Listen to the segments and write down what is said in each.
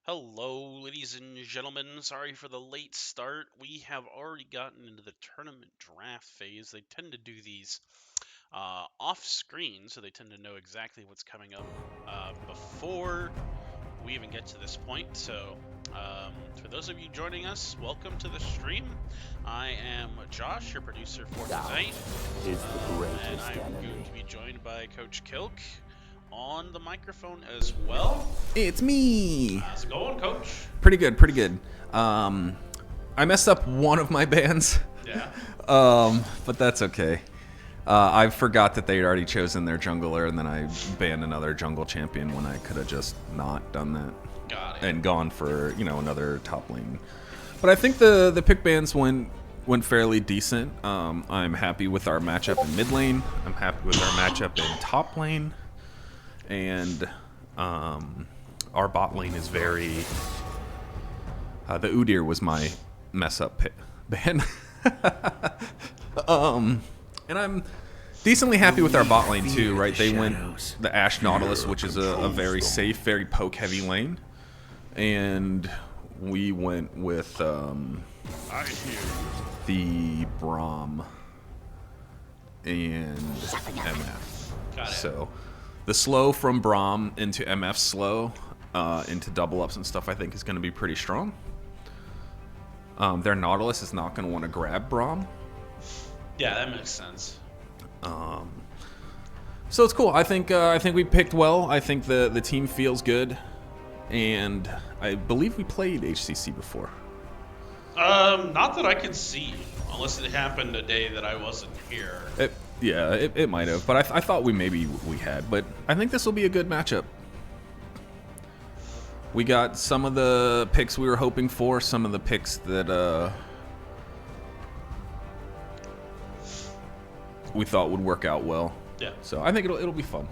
Hello, ladies and gentlemen. Sorry for the late start. We have already gotten into the tournament draft phase. They tend to do these off screen, so they tend to know exactly what's coming up before we even get to this point. So, for those of you joining us, welcome to the stream. I am Josh, your producer for tonight, and I'm going to be joined by Coach Kilk on the microphone as well. It's me. How's it going, Coach? Pretty good, pretty good. I messed up one of my bands. Yeah. But that's okay. I forgot that they had already chosen their jungler, and then I banned another jungle champion when I could have just not done that. Got it. And gone for, another top lane. But I think the pick bans went fairly decent. I'm happy with our matchup in mid lane. I'm happy with our matchup in top lane. And our bot lane is very... the Udyr was my mess-up ban. And I'm decently happy with our bot lane, too, right? They went the Ashe Nautilus, which is a very safe, very poke-heavy lane. And we went with the Braum and MF. Got it. So the slow from Braum into MF slow into double ups and stuff I think is going to be pretty strong. Their Nautilus is not going to want to grab Braum. Yeah, that makes sense. So it's cool. I think we picked well. I think the team feels good, and I believe we played HCC before. Not that I could see, unless it happened a day that I wasn't here. It might have, but I thought we had. But I think this will be a good matchup. We got some of the picks we were hoping for, some of the picks that we thought would work out well. Yeah. So I think it'll be fun.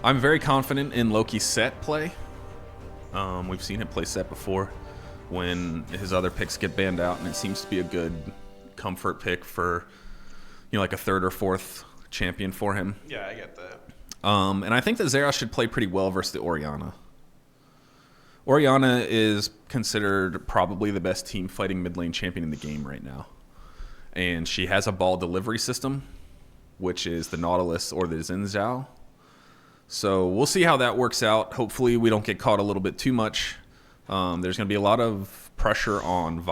I'm very confident in Loki's set play. We've seen him play set before when his other picks get banned out, and it seems to be a good comfort pick for, like a third or fourth champion for him. Yeah, I get that. And I think that Xerath should play pretty well versus the Orianna. Orianna is considered probably the best team fighting mid lane champion in the game right now. And she has a ball delivery system, which is the Nautilus or the Xin Zhao. So we'll see how that works out. Hopefully we don't get caught a little bit too much. There's going to be a lot of pressure on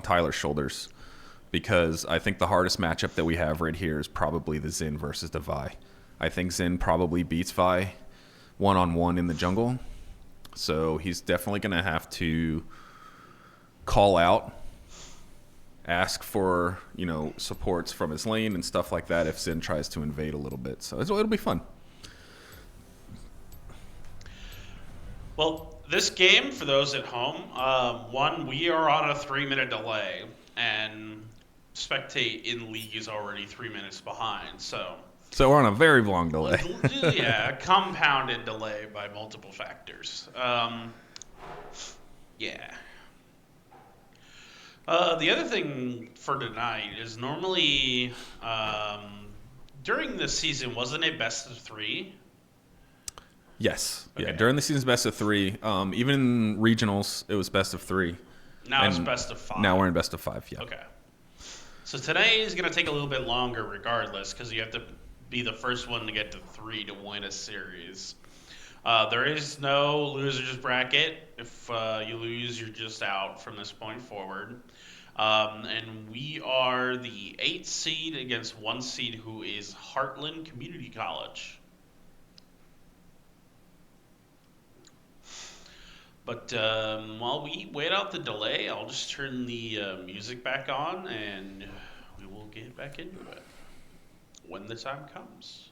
Tyler's shoulders, because I think the hardest matchup that we have right here is probably the Xin versus the Vi. I think Xin probably beats Vi one-on-one in the jungle. So he's definitely going to have to call out, ask for, supports from his lane and stuff like that if Xin tries to invade a little bit. So it'll be fun. Well, this game, for those at home, we are on a 3-minute delay, and Spectate in League is already 3 minutes behind, so we're on a very long delay. Yeah, a compounded delay by multiple factors. Yeah. The other thing for tonight is normally during this season, wasn't it best of 3? Yes. Okay. Yeah, during the season's best of 3. Even in regionals, it was best of 3. Now it's best of 5. Now we're in best of 5, yeah. Okay. So today is going to take a little bit longer regardless, because you have to be the first one to get to 3 to win a series. There is no loser's bracket. If you lose, you're just out from this point forward. And we are the 8th seed against 1 seed who is Heartland Community College. But while we wait out the delay, I'll just turn the music back on and we will get back into it when the time comes.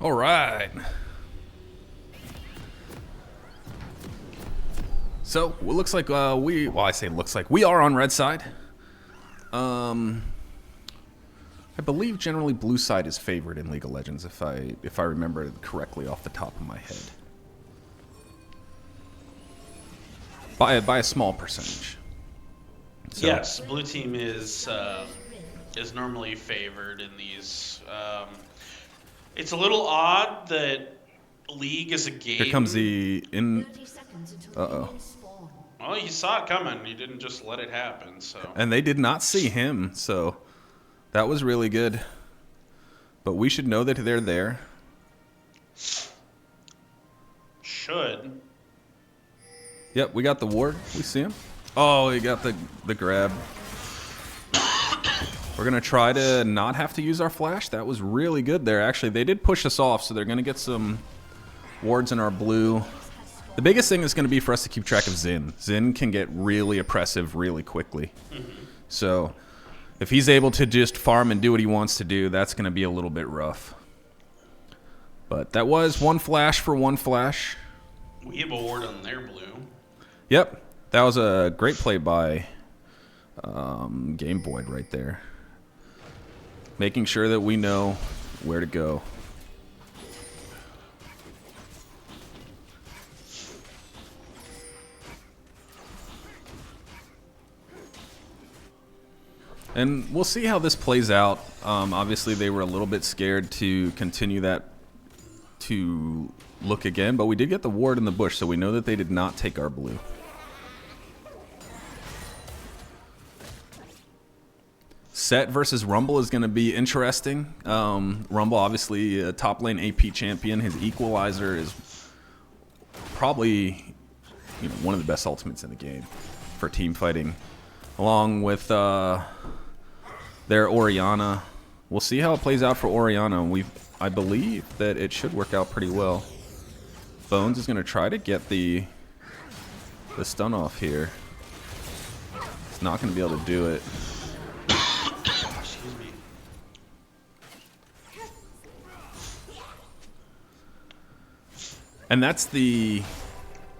All right. So, it looks like I say looks like we are on red side. I believe generally blue side is favored in League of Legends if I remember it correctly off the top of my head. By a small percentage. So, Yes, blue team is normally favored in these. It's a little odd that League is a game. here comes the in. Uh-oh. Well, you saw it coming. You didn't just let it happen. So. And they did not see him, so that was really good. But we should know that they're there. Should. Yep, we got the ward. We see him. Oh, we got the grab. We're going to try to not have to use our flash. That was really good there. Actually, they did push us off, so they're going to get some wards in our blue. The biggest thing is going to be for us to keep track of Xin. Xin can get really oppressive really quickly. So if he's able to just farm and do what he wants to do, that's going to be a little bit rough. But that was one flash for one flash. We have a ward on their blue. Yep. That was a great play by Game Void right there. Making sure that we know where to go. And we'll see how this plays out. Obviously, they were a little bit scared to continue that to look again, but we did get the ward in the bush, so we know that they did not take our blue. Set versus Rumble is going to be interesting. Rumble, obviously, a top lane AP champion. His equalizer is probably one of the best ultimates in the game for team fighting, along with their Orianna. We'll see how it plays out for Orianna. I believe that it should work out pretty well. Bones is going to try to get the stun off here. He's not going to be able to do it. Excuse me. And that's the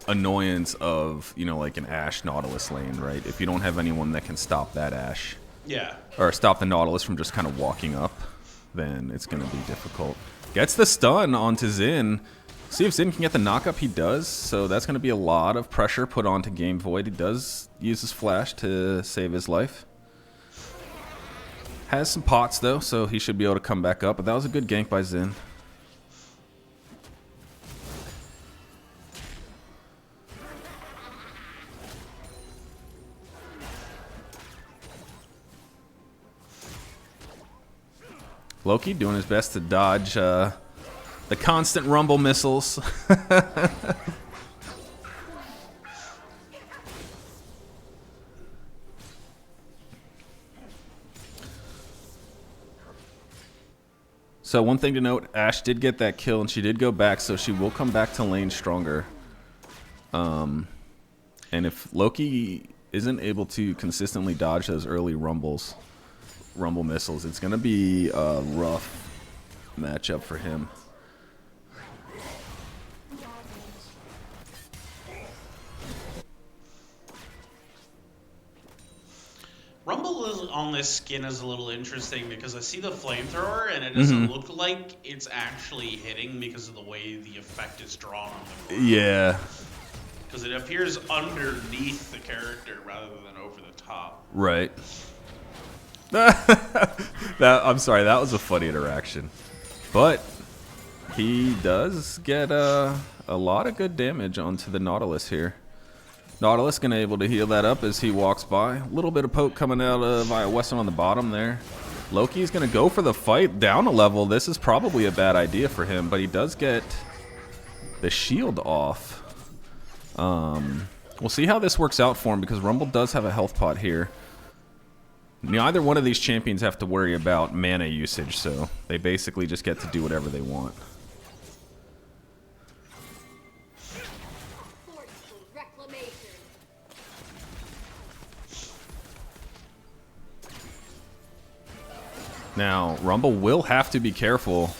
annoyance of, like an Ashe Nautilus lane, right? If you don't have anyone that can stop that Ashe. Yeah. Or stop the Nautilus from just kind of walking up, then it's going to be difficult. Gets the stun onto Xin. See if Xin can get the knockup. He does, so that's going to be a lot of pressure put onto Game Void. He does use his flash to save his life. Has some pots, though, so he should be able to come back up. But that was a good gank by Xin. Loki doing his best to dodge the constant Rumble missiles. So one thing to note, Ashe did get that kill and she did go back, so she will come back to lane stronger. And if Loki isn't able to consistently dodge those early Rumble missiles, it's going to be a rough matchup for him. Rumble on this skin is a little interesting because I see the flamethrower and it doesn't look like it's actually hitting because of the way the effect is drawn on the ground. Yeah. Because it appears underneath the character rather than over the top. Right. I'm sorry, that was a funny interaction. But he does get a lot of good damage onto the Nautilus here. Nautilus gonna able to heal that up as he walks by. A little bit of poke coming out of Wesson on the bottom there. Loki's gonna go for the fight down a level. This is probably a bad idea for him, but he does get the shield off. We'll see how this works out for him because Rumble does have a health pot here. Neither one of these champions have to worry about mana usage, so they basically just get to do whatever they want. Now, Rumble will have to be careful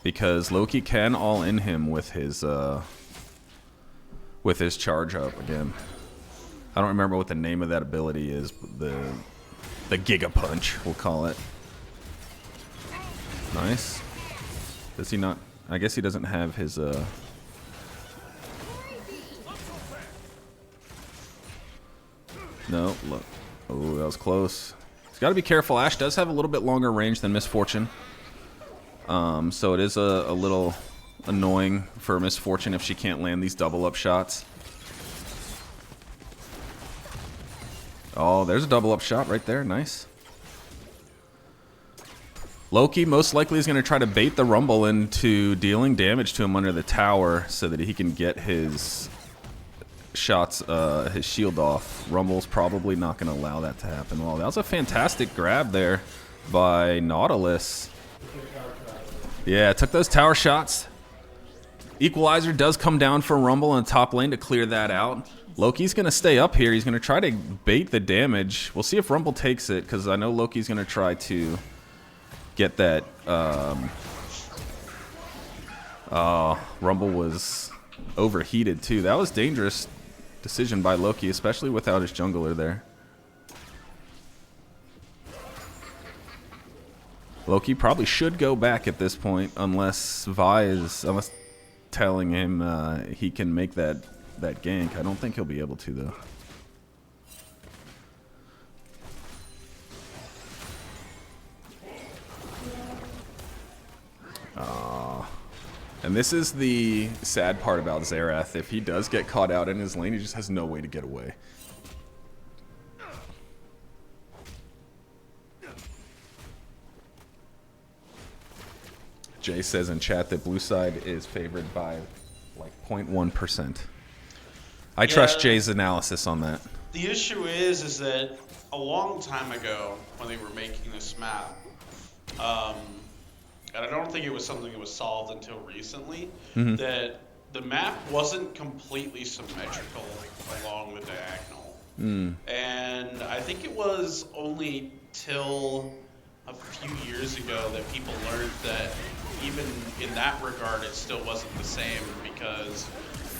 because Loki can all in him with his charge up again. I don't remember what the name of that ability is, but the Giga Punch, we'll call it. Nice. Does he not? I guess he doesn't have his No, look. Oh, that was close. He's got to be careful. Ashe does have a little bit longer range than Misfortune. So it is a little annoying for Misfortune if she can't land these double up shots. Oh, there's a double up shot right there. Nice. Loki most likely is going to try to bait the Rumble into dealing damage to him under the tower so that he can get his shots, his shield off. Rumble's probably not going to allow that to happen. Well, that was a fantastic grab there by Nautilus. Yeah, took those tower shots. Equalizer does come down for Rumble in the top lane to clear that out. Loki's going to stay up here. He's going to try to bait the damage. We'll see if Rumble takes it, because I know Loki's going to try to get that. Rumble was overheated, too. That was dangerous decision by Loki, especially without his jungler there. Loki probably should go back at this point, unless Vi is telling him he can make that gank. I don't think he'll be able to, though. And this is the sad part about Xerath. If he does get caught out in his lane, he just has no way to get away. Jay says in chat that blue side is favored by like 0.1%. I trust Jay's analysis on that. The issue is that a long time ago when they were making this map, and I don't think it was something that was solved until recently, that the map wasn't completely symmetrical along the diagonal. And I think it was only till a few years ago that people learned that even in that regard it still wasn't the same, because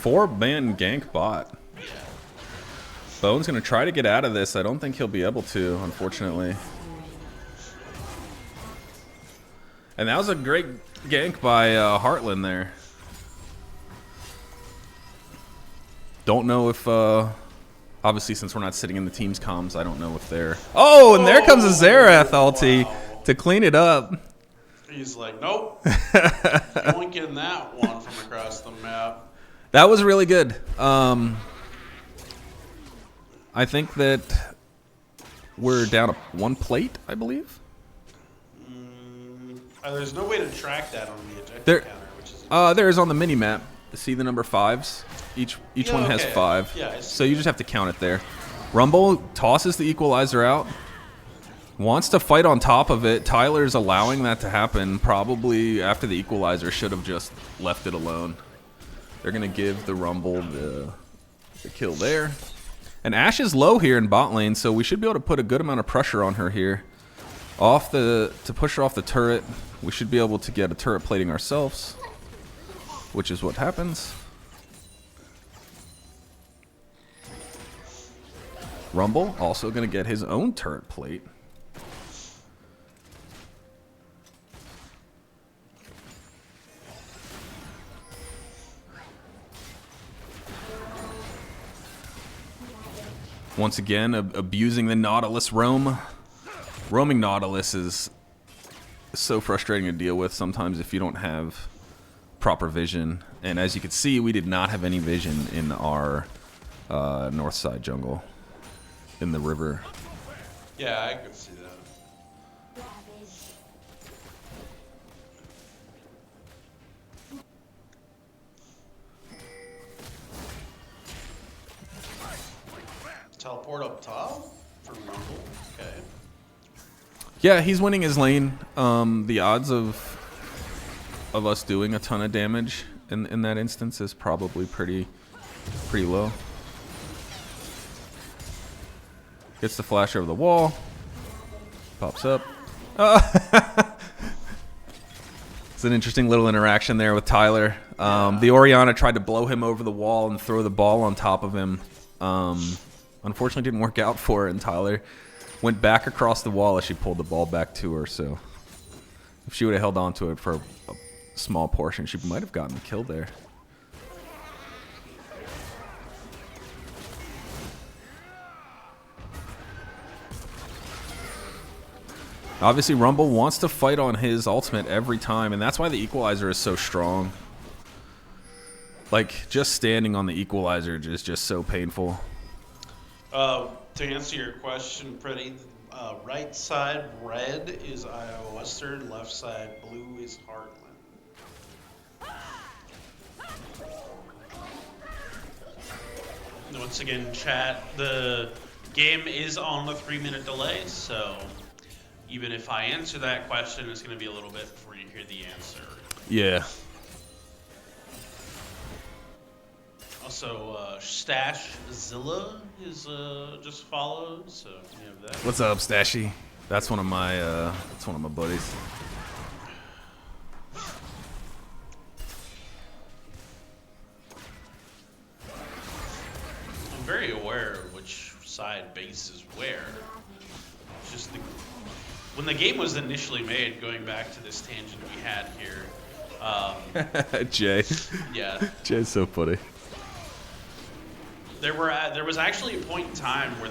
4-man gank bot. Yeah. Bone's going to try to get out of this. I don't think he'll be able to, unfortunately. And that was a great gank by Heartland there. Don't know if, obviously since we're not sitting in the team's comms, I don't know if they're... Oh, and there comes a Xerath ulti to clean it up. He's like, nope. You won't get in that one from across the map. That was really good. I think that we're down to 1 plate, I believe. There's no way to track that on the ejector There, counter, which is there is on the mini map. See the number 5s. Each one has 5. Yeah, so you just have to count it there. Rumble tosses the equalizer out. Wants to fight on top of it. Tyler's allowing that to happen. Probably after the equalizer should have just left it alone. They're gonna give the Rumble the kill there. And Ashe is low here in bot lane, so we should be able to put a good amount of pressure on her here. To push her off the turret. We should be able to get a turret plating ourselves, which is what happens. Rumble also going to get his own turret plate. Once again, abusing the Nautilus roam. Roaming Nautilus is so frustrating to deal with sometimes if you don't have proper vision. And as you can see, we did not have any vision in our north side jungle in the river. Yeah, I could see that. Teleport up top for Rumble. Okay. Yeah, he's winning his lane. The odds of us doing a ton of damage in that instance is probably pretty low. Gets the flash over the wall. Pops up. It's an interesting little interaction there with Tyler. The Orianna tried to blow him over the wall and throw the ball on top of him. Unfortunately, didn't work out for her, and Tyler went back across the wall as she pulled the ball back to her. So if she would have held on to it for a small portion, she might have gotten the kill there. Obviously, Rumble wants to fight on his ultimate every time, and that's why the equalizer is so strong. Like, just standing on the equalizer is just so painful. To answer your question, Pretty, right side red is Iowa Western, left side blue is Heartland. Once again, chat, the game is on a 3-minute delay, so even if I answer that question, it's going to be a little bit before you hear the answer. Yeah. Also, Stash Zilla is just followed, so you have that. What's up, Stashy? That's one of my buddies. I'm very aware of which side base is where. It's just when the game was initially made, going back to this tangent we had here. Jay. Yeah. Jay's so funny. There was actually a point in time where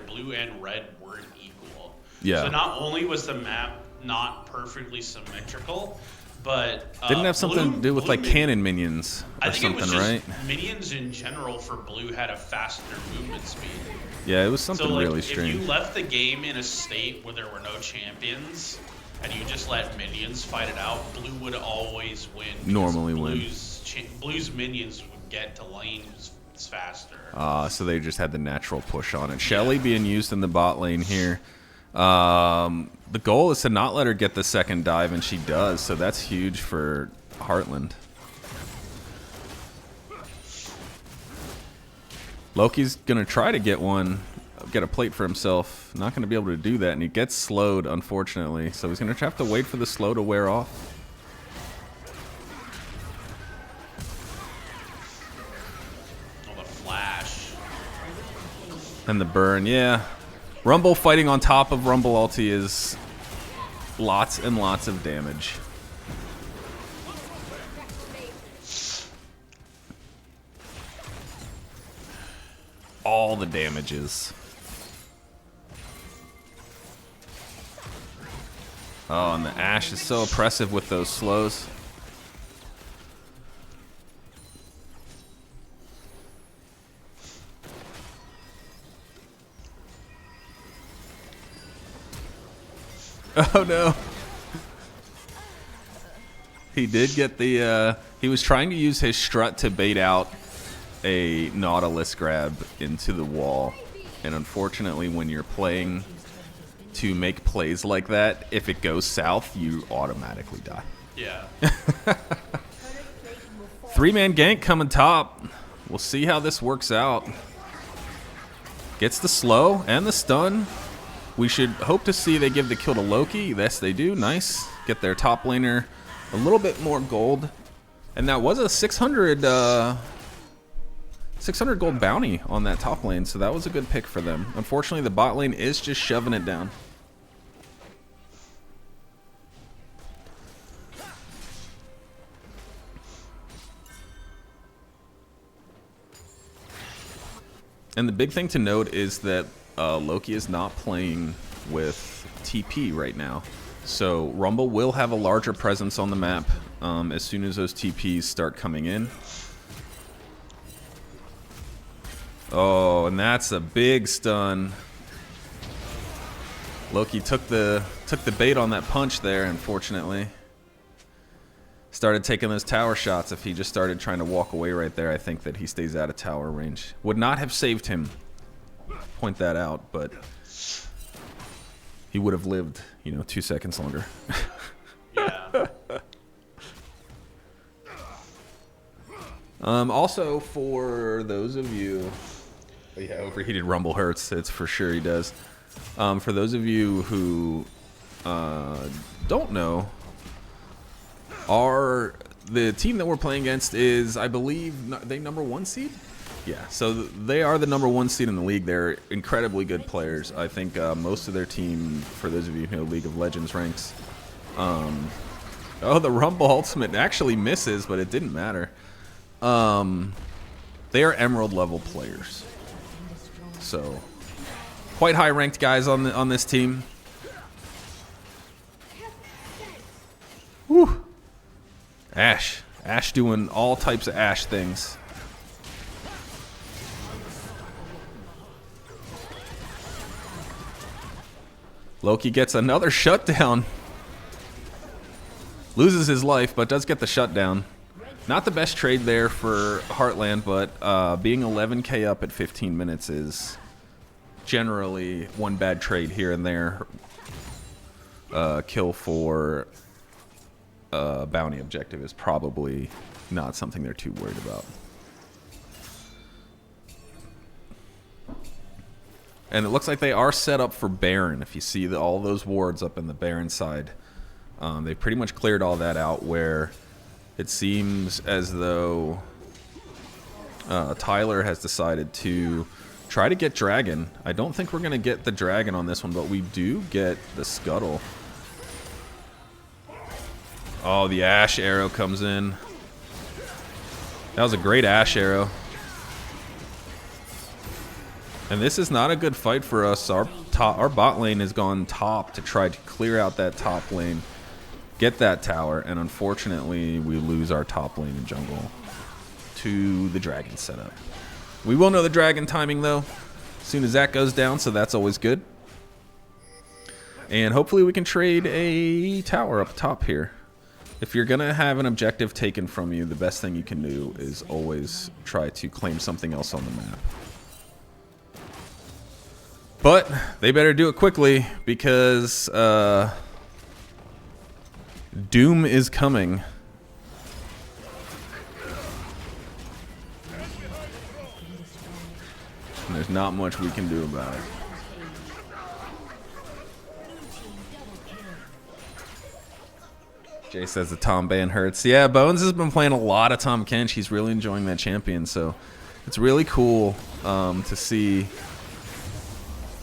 blue and red weren't equal. Yeah. So not only was the map not perfectly symmetrical, but didn't have something to do with like cannon minions or something, right? Minions in general for blue had a faster movement speed. Yeah, it was something really If strange. you left the game in a state where there were no champions and you just let minions fight it out, blue would always win. Normally win. Blue's minions would get to lanes faster. So they just had the natural push on it. Shelly being used in the bot lane here. The goal is to not let her get the second dive, and she does, so that's huge for Heartland. Loki's going to try to get a plate for himself. Not going to be able to do that, and he gets slowed, unfortunately. So he's going to have to wait for the slow to wear off. Oh, the flash. And the burn, yeah. Rumble fighting on top of Rumble ulti is lots and lots of damage. All the damages. Oh, and the Ashe is so oppressive with those slows. Oh no. He did get the, he was trying to use his strut to bait out a Nautilus grab into the wall. And unfortunately, when you're playing to make plays like that, if it goes south, you automatically die. Yeah. 3-man gank coming top. We'll see how this works out. Gets the slow and the stun. We should hope to see they give the kill to Loki. Yes, they do. Nice. Get their top laner a little bit more gold. And that was a 600 gold bounty on that top lane, so that was a good pick for them. Unfortunately, the bot lane is just shoving it down. And the big thing to note is that Loki is not playing with TP right now. So Rumble will have a larger presence on the map as soon as those TPs start coming in. Oh, and that's a big stun. Loki took the bait on that punch there, unfortunately. Started taking those tower shots. If he just started trying to walk away right there, I think that he stays out of tower range. Would not have saved him. Point that out, but he would have lived, 2 seconds longer. Yeah. Also, for those of you, yeah, overheated Rumble hurts. It's for sure he does. For those of you who don't know, The team that we're playing against is, I believe, they #1 seed? Yeah, so they are the #1 seed in the league. They're incredibly good players. I think most of their team, for those of you who know League of Legends ranks, oh, the Rumble Ultimate actually misses, but it didn't matter. They are Emerald level players. So, quite high ranked guys on this team. Whew. Ashe doing all types of Ashe things. Loki gets another shutdown. Loses his life, but does get the shutdown. Not the best trade there for Heartland, but being 11k up at 15 minutes is generally one bad trade here and there. Kill for bounty objective is probably not something they're too worried about. And it looks like they are set up for Baron. If you see all those wards up in the Baron side, they pretty much cleared all that out, where it seems as though Tyler has decided to try to get Dragon. I don't think we're going to get the Dragon on this one, but we do get the Scuttle. Oh, the Ashe arrow comes in. That was a great Ashe arrow. And this is not a good fight for us. Our bot lane has gone top to try to clear out that top lane, get that tower, and unfortunately we lose our top lane and jungle to the Dragon setup. We will know the Dragon timing though as soon as that goes down, so that's always good. And hopefully we can trade a tower up top here. If you're gonna have an objective taken from you, the best thing you can do is always try to claim something else on the map. But they better do it quickly, because Doom is coming. And there's not much we can do about it. Jay says the Tom ban hurts. Yeah, Bones has been playing a lot of Tom Kench. He's really enjoying that champion, so it's really cool to see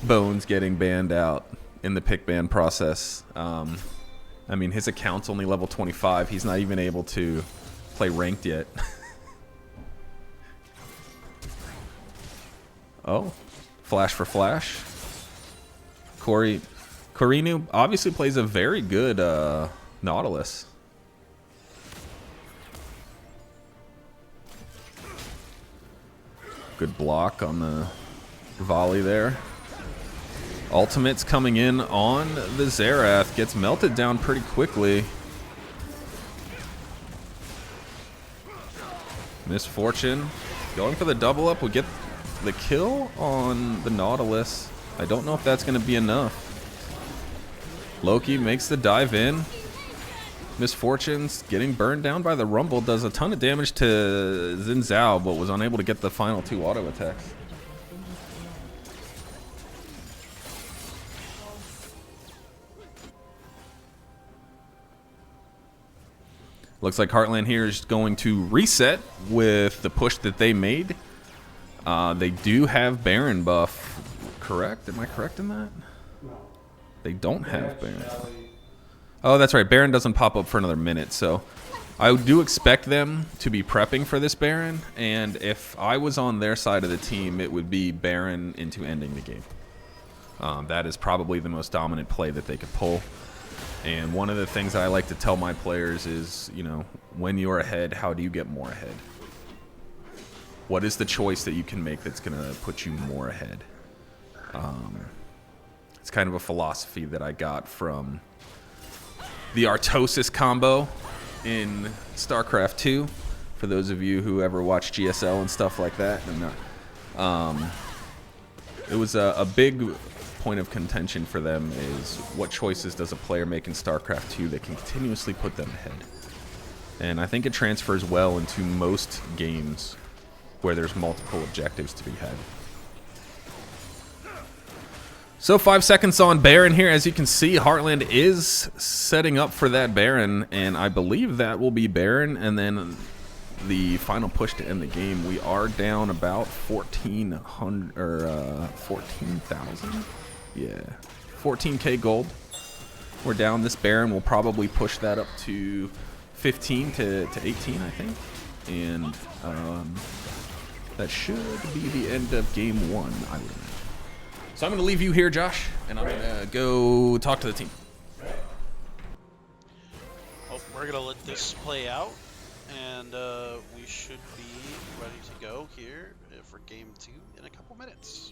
Bones getting banned out in the pick ban process. I mean, his account's only level 25. He's not even able to play ranked yet. Oh, flash for flash. Korinu obviously plays a very good Nautilus. Good block on the volley there. Ultimate's coming in on the Xerath. Gets melted down pretty quickly. Misfortune. Going for the double up. We get the kill on the Nautilus. I don't know if that's going to be enough. Loki makes the dive in. Misfortune's getting burned down by the Rumble. Does a ton of damage to Xin Zhao, but was unable to get the final 2 auto attacks. Looks like Heartland here is going to reset with the push that they made. They do have Baron buff, correct? Am I correct in that? They don't have Baron. Oh, that's right. Baron doesn't pop up for another minute, so I do expect them to be prepping for this Baron, and if I was on their side of the team, it would be Baron into ending the game. That is probably the most dominant play that they could pull. And one of the things I like to tell my players is, you know, when you're ahead, how do you get more ahead? What is the choice that you can make that's going to put you more ahead? It's kind of a philosophy that I got from the Artosis combo in StarCraft 2. For those of you who ever watch GSL and stuff like that. It was a big point of contention for them is what choices does a player make in StarCraft 2 that can continuously put them ahead. And I think it transfers well into most games where there's multiple objectives to be had. So 5 seconds on Baron here. As you can see, Heartland is setting up for that Baron, and I believe that will be Baron, and then the final push to end the game. We are down about 1,400 or 14,000. Yeah, 14k gold. We're down. This Baron will probably push that up to 15 to 18, I think, and that should be the end of game 1, I would imagine. So I'm going to leave you here, Josh, and I'm going to go talk to the team. Oh, we're going to let this play out, and we should be ready to go here for game 2 in a couple minutes.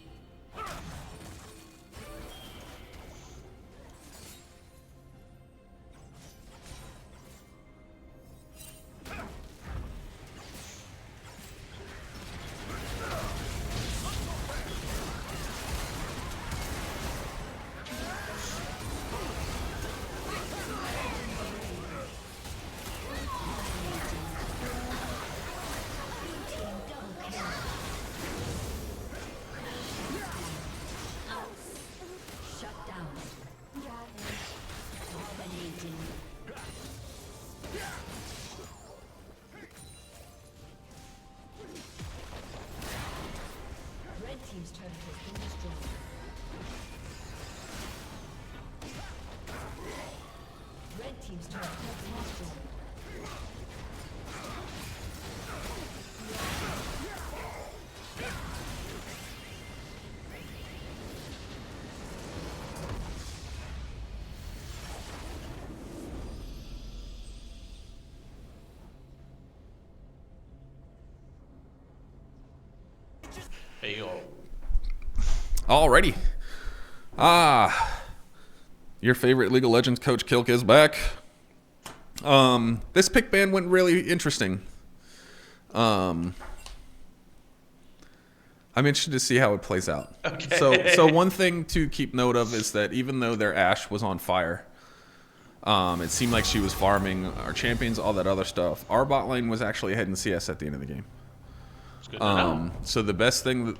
Team's turret has been destroyed. Red team's turret has been destroyed. Hey, yo. Alrighty. Your favorite League of Legends coach Kilk is back. This pick ban went really interesting. I'm interested to see how it plays out. Okay. So one thing to keep note of is that even though their Ashe was on fire, it seemed like she was farming our champions, all that other stuff. Our bot lane was actually ahead in CS at the end of the game. It's good to know. So the best thing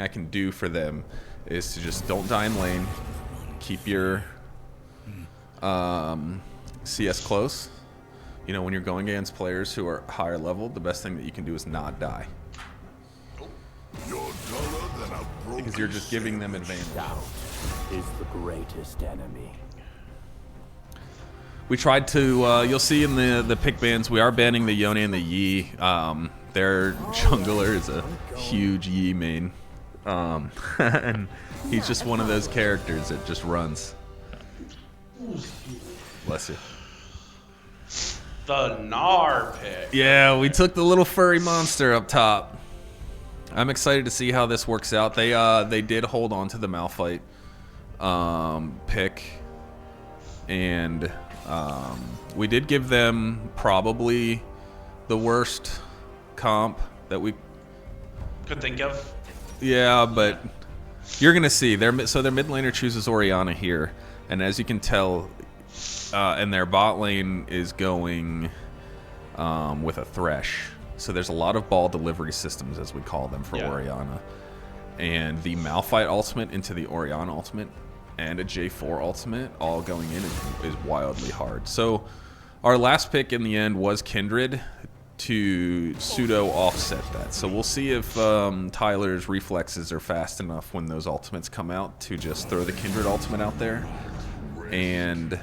I can do for them is to just don't die in lane, keep your CS close. You know, when you're going against players who are higher level, the best thing that you can do is not die. Because you're just giving them advantage. Doubt is the greatest enemy. We tried to, you'll see in the pick bans, we are banning the Yone and the Yi. Their jungler is a huge Yi main. And he's just one of those characters that just runs. Bless you. The Gnar pick. Yeah, we took the little furry monster up top. I'm excited to see how this works out. They did hold on to the Malphite pick, and we did give them probably the worst comp that we Could think of. Yeah, but you're gonna see their mid laner chooses Orianna here, and as you can tell, and their bot lane is going with a Thresh. So there's a lot of ball delivery systems, as we call them, for Orianna, and the Malphite ultimate into the Orianna ultimate and a J4 ultimate all going in is wildly hard. So our last pick in the end was Kindred to pseudo offset that. So we'll see if Tyler's reflexes are fast enough when those ultimates come out to just throw the Kindred ultimate out there and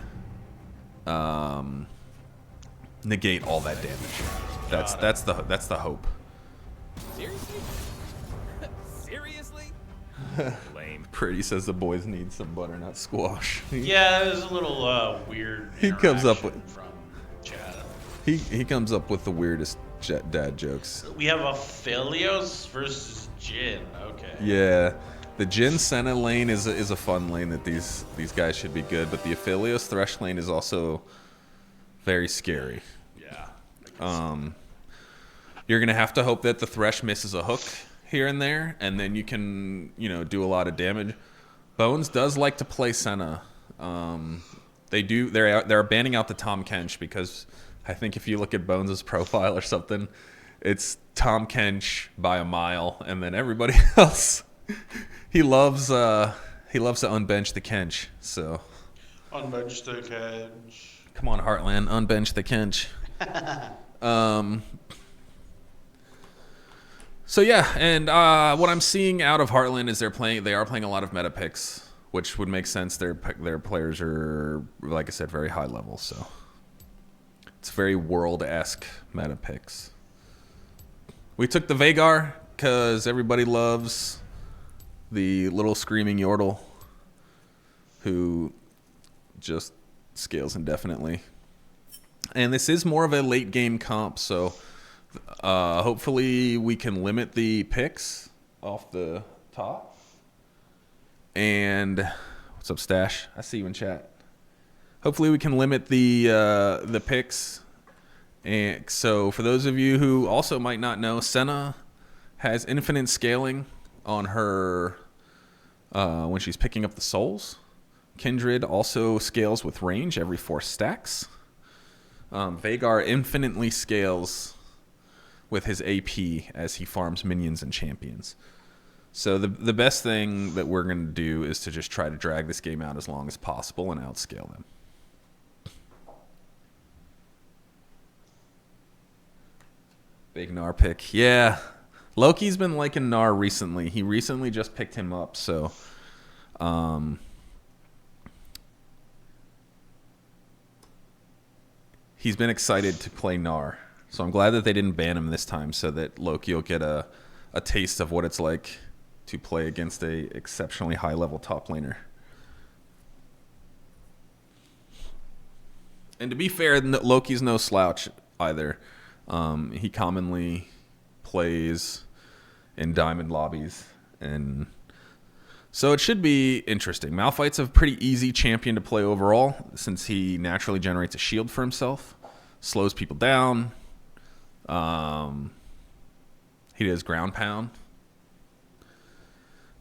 negate all that damage. That's the hope. Seriously? Seriously? Lame. Pretty says the boys need some butternut squash. Yeah, it was a little weird. He comes up interaction with- from Chad. He comes up with the weirdest dad jokes. We have Aphelios versus Jhin. Okay. Yeah, the Jhin Senna lane is a fun lane that these guys should be good, but the Aphelios Thresh lane is also very scary. Yeah. You're gonna have to hope that the Thresh misses a hook here and there, and then you can do a lot of damage. Bones does like to play Senna. They're banning out the Tom Kench because I think if you look at Bones' profile or something, it's Tom Kench by a mile, and then everybody else he loves to unbench the Kench. So Unbench the catch. come on, Heartland, unbench the Kench. So yeah, and what I'm seeing out of Heartland is they are playing a lot of meta picks, which would make sense. Their players are, like I said, very high level, so it's very world-esque meta picks. We took the Vhagar because everybody loves the little screaming Yordle who just scales indefinitely. And this is more of a late game comp, so hopefully we can limit the picks off the top. And what's up, Stash? I see you in chat. Hopefully we can limit the picks. And so for those of you who also might not know, Senna has infinite scaling on her when she's picking up the souls. Kindred also scales with range every 4 stacks. Vhagar infinitely scales with his AP as he farms minions and champions. So the best thing that we're going to do is to just try to drag this game out as long as possible and outscale them. Big Gnar pick. Yeah. Loki's been liking Gnar recently. He recently just picked him up, so he's been excited to play Gnar. So I'm glad that they didn't ban him this time so that Loki will get a taste of what it's like to play against a exceptionally high-level top laner. And to be fair, Loki's no slouch either. He commonly plays in diamond lobbies, and so it should be interesting. Malphite's a pretty easy champion to play overall since he naturally generates a shield for himself, slows people down. He does ground pound,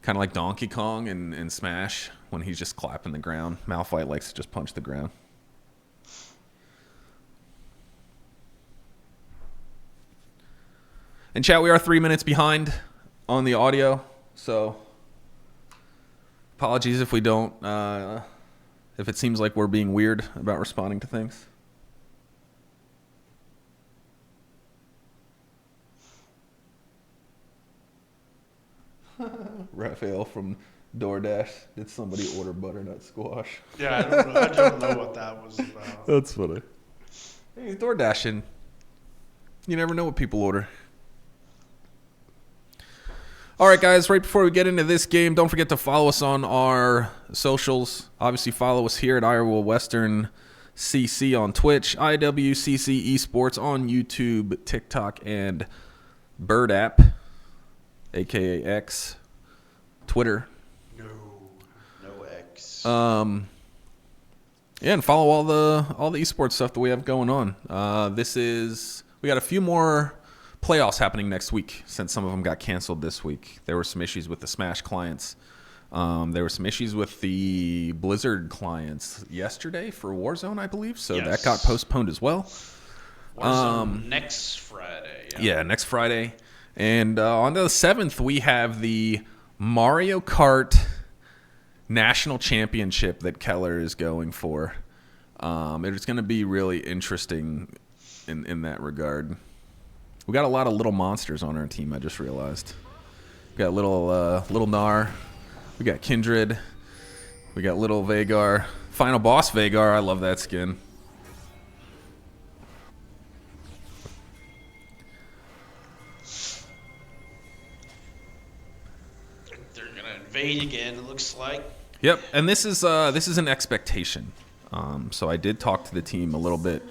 kind of like Donkey Kong in Smash when he's just clapping the ground. Malphite likes to just punch the ground. And chat, we are 3 minutes behind on the audio, so apologies if we don't, if it seems like we're being weird about responding to things. Raphael from DoorDash, did somebody order butternut squash? Yeah, I don't know what that was about. That's funny. Hey, he's DoorDashing. You never know what people order. All right, guys, right before we get into this game, don't forget to follow us on our socials. Obviously, follow us here at Iowa Western CC on Twitch, IWCC Esports on YouTube, TikTok, and Bird app, a.k.a. X, Twitter. No X. Yeah, and follow all the esports stuff that we have going on. We got a few more playoffs happening next week since some of them got canceled this week. There were some issues with the Smash clients. There were some issues with the Blizzard clients yesterday for Warzone, I believe. So Yes. that got postponed as well. Warzone next Friday. Yeah, next Friday. And on the 7th, we have the Mario Kart National Championship that Keller is going for. It's going to be really interesting in that regard. We got a lot of little monsters on our team, I just realized. We got little Gnar. We got Kindred. We got little Vhagar. Final boss Vhagar. I love that skin. They're gonna invade again. It looks like. Yep, and this is an expectation. So I did talk to the team a little bit.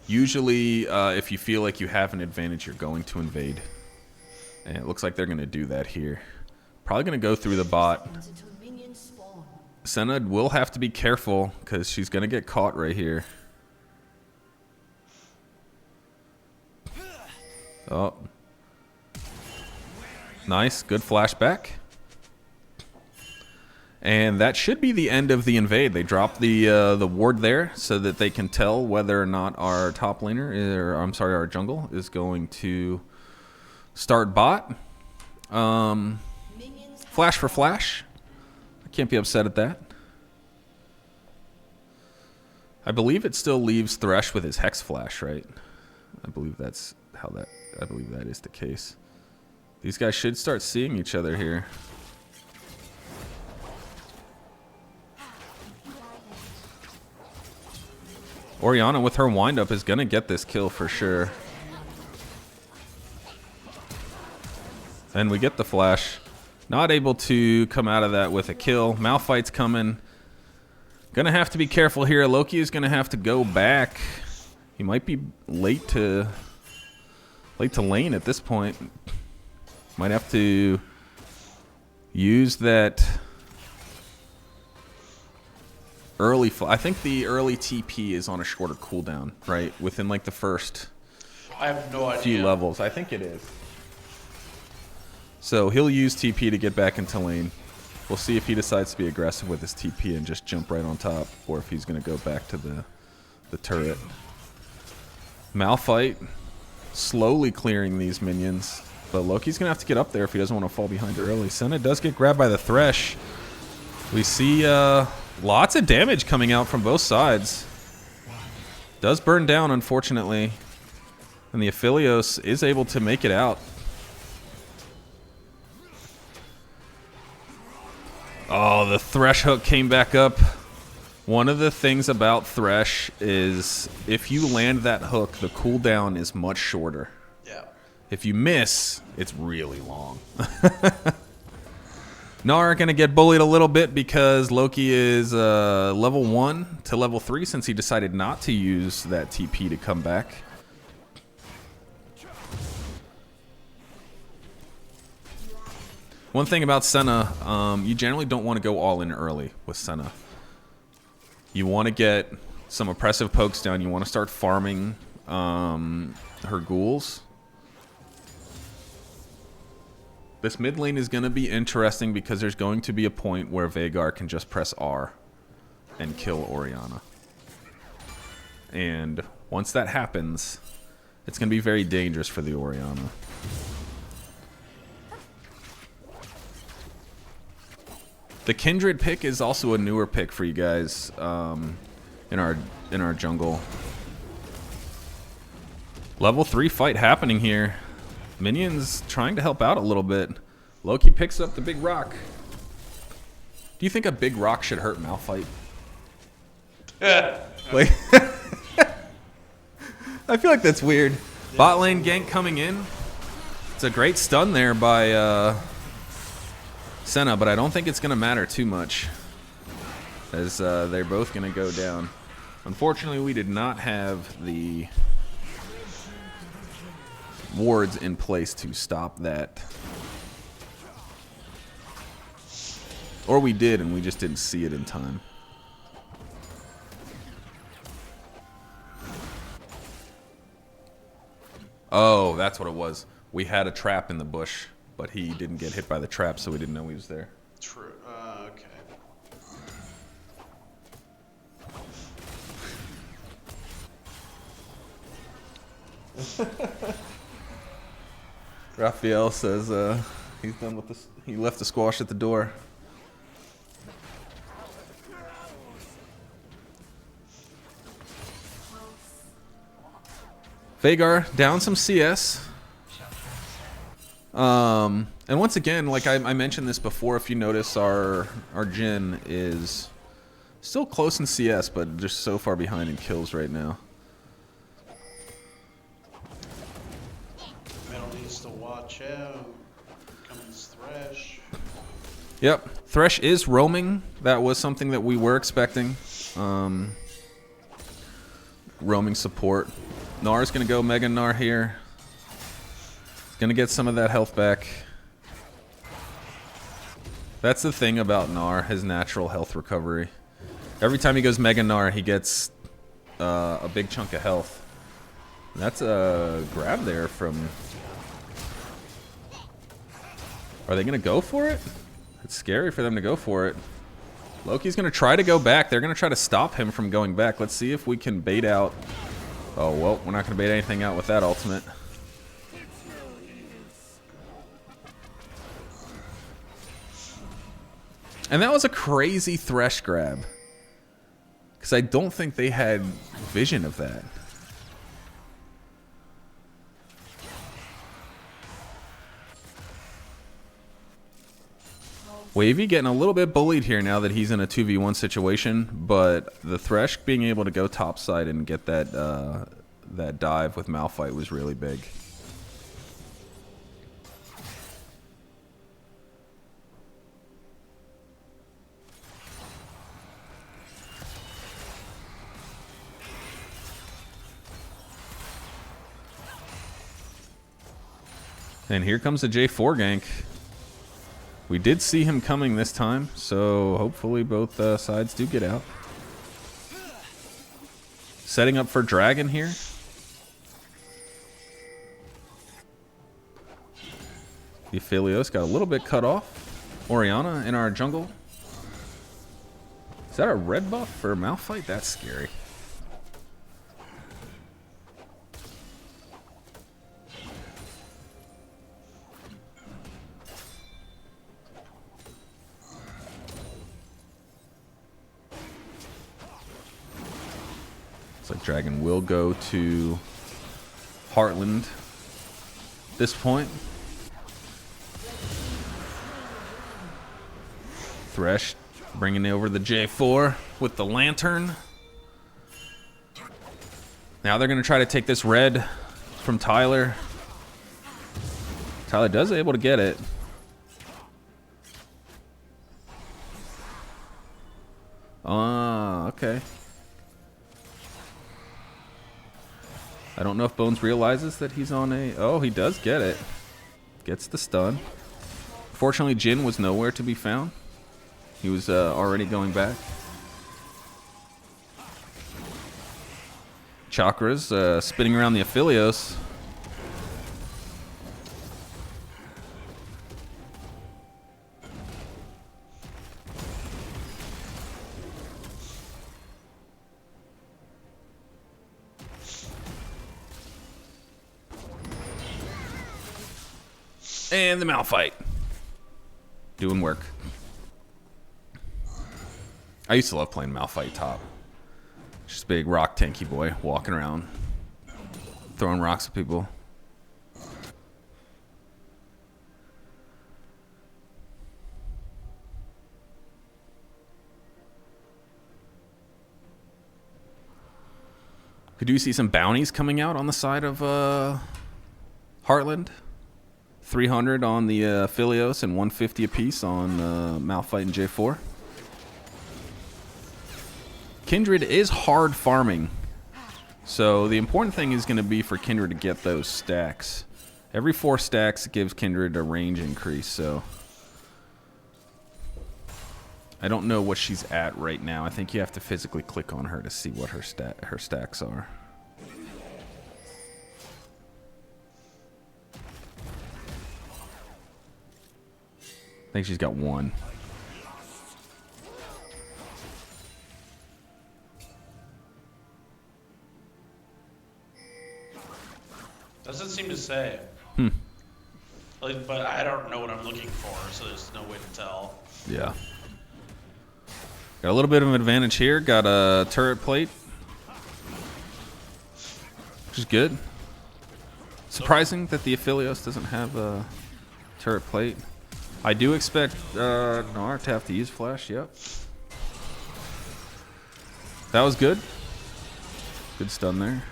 Usually, if you feel like you have an advantage, you're going to invade. And it looks like they're going to do that here. Probably going to go through the bot. Senna will have to be careful because she's going to get caught right here. Oh. Nice. Good flashback. And that should be the end of the invade. They dropped the ward there so that they can tell whether or not our top laner, our jungle, is going to start bot. Flash for flash. I can't be upset at that. I believe it still leaves Thresh with his Hex Flash, right? I believe that's how that... I believe that is the case. These guys should start seeing each other here. Orianna with her windup is going to get this kill for sure. And we get the flash. Not able to come out of that with a kill. Malphite's coming. Gonna have to be careful here. Loki is gonna have to go back. He might be late to lane at this point. Might have to use that early. I think the early TP is on a shorter cooldown, right? Within like the first I have no idea. few levels. I think it is. So he'll use TP to get back into lane. We'll see if he decides to be aggressive with his TP and just jump right on top, or if he's going to go back to the turret. Malphite slowly clearing these minions, but Loki's going to have to get up there if he doesn't want to fall behind early. Senna does get grabbed by the Thresh. We see lots of damage coming out from both sides. Does burn down, unfortunately, and the Aphelios is able to make it out. Oh, the Thresh hook came back up. One of the things about Thresh is if you land that hook, the cooldown is much shorter. Yeah. If you miss, it's really long. Gnar going to get bullied a little bit because Loki is level 1 to level 3 since he decided not to use that TP to come back. One thing about Senna, you generally don't want to go all in early with Senna. You want to get some oppressive pokes down. You want to start farming her ghouls. This mid lane is going to be interesting because there's going to be a point where Veigar can just press R and kill Orianna. And once that happens, it's going to be very dangerous for the Orianna. The Kindred pick is also a newer pick for you guys in our jungle. Level 3 fight happening here. Minions trying to help out a little bit. Loki picks up the big rock. Do you think a big rock should hurt Malphite? Like, I feel like that's weird. Bot lane gank coming in. It's a great stun there by Senna, but I don't think it's going to matter too much as they're both going to go down. Unfortunately, we did not have the wards in place to stop that. Or we did, and we just didn't see it in time. Oh, that's what it was. We had a trap in the bush, but he didn't get hit by the trap, so we didn't know he was there. True. Okay. Raphael says he's done with this. He left the squash at the door. Veigar down some CS. And once again, like I mentioned this before, if you notice, our Jhin is still close in CS, but just so far behind in kills right now. Metal needs to watch out. Comes Thresh. Yep, Thresh is roaming. That was something that we were expecting. Roaming support. Gnar's gonna go Mega Gnar here. Gonna get some of that health back. That's the thing about Gnar, his natural health recovery. Every time he goes Mega Gnar, he gets a big chunk of health. And that's a grab there from... Are they gonna go for it? It's scary for them to go for it. Loki's gonna try to go back. They're gonna try to stop him from going back. Let's see if we can bait out... Oh, well, we're not gonna bait anything out with that ultimate. And that was a crazy Thresh grab. Because I don't think they had vision of that. Wavy getting a little bit bullied here now that he's in a 2v1 situation, but the Thresh being able to go topside and get that that dive with Malphite was really big. And here comes the J4 gank. We did see him coming this time, so hopefully both sides do get out. Setting up for Dragon here. The Aphelios got a little bit cut off. Orianna in our jungle. Is that a red buff for Malphite? That's scary. Looks like Dragon will go to Heartland at this point. Thresh bringing over the J4 with the Lantern. Now they're going to try to take this red from Tyler. Tyler does able to get it. Okay. I don't know if Bones realizes that he's on a... Oh, he does get it. Gets the stun. Fortunately, Jhin was nowhere to be found. He was already going back. Chakras spinning around the Aphelios. And the Malphite. Doing work. I used to love playing Malphite top. Just big rock tanky boy walking around, throwing rocks at people. Could you see some bounties coming out on the side of Heartland? 300 on the Aphelios and 150 apiece on Malphite and J4. Kindred is hard farming, so the important thing is going to be for Kindred to get those stacks. Every 4 stacks gives Kindred a range increase, so I don't know what she's at right now. I think you have to physically click on her to see what her stacks are. I think she's got 1. Doesn't seem to say. Like, but I don't know what I'm looking for, so there's no way to tell. Yeah. Got a little bit of an advantage here. Got a turret plate, which is good. Surprising that the Aphelios doesn't have a turret plate. I do expect Gnar to have to use flash. Yep. That was good. Good stun there.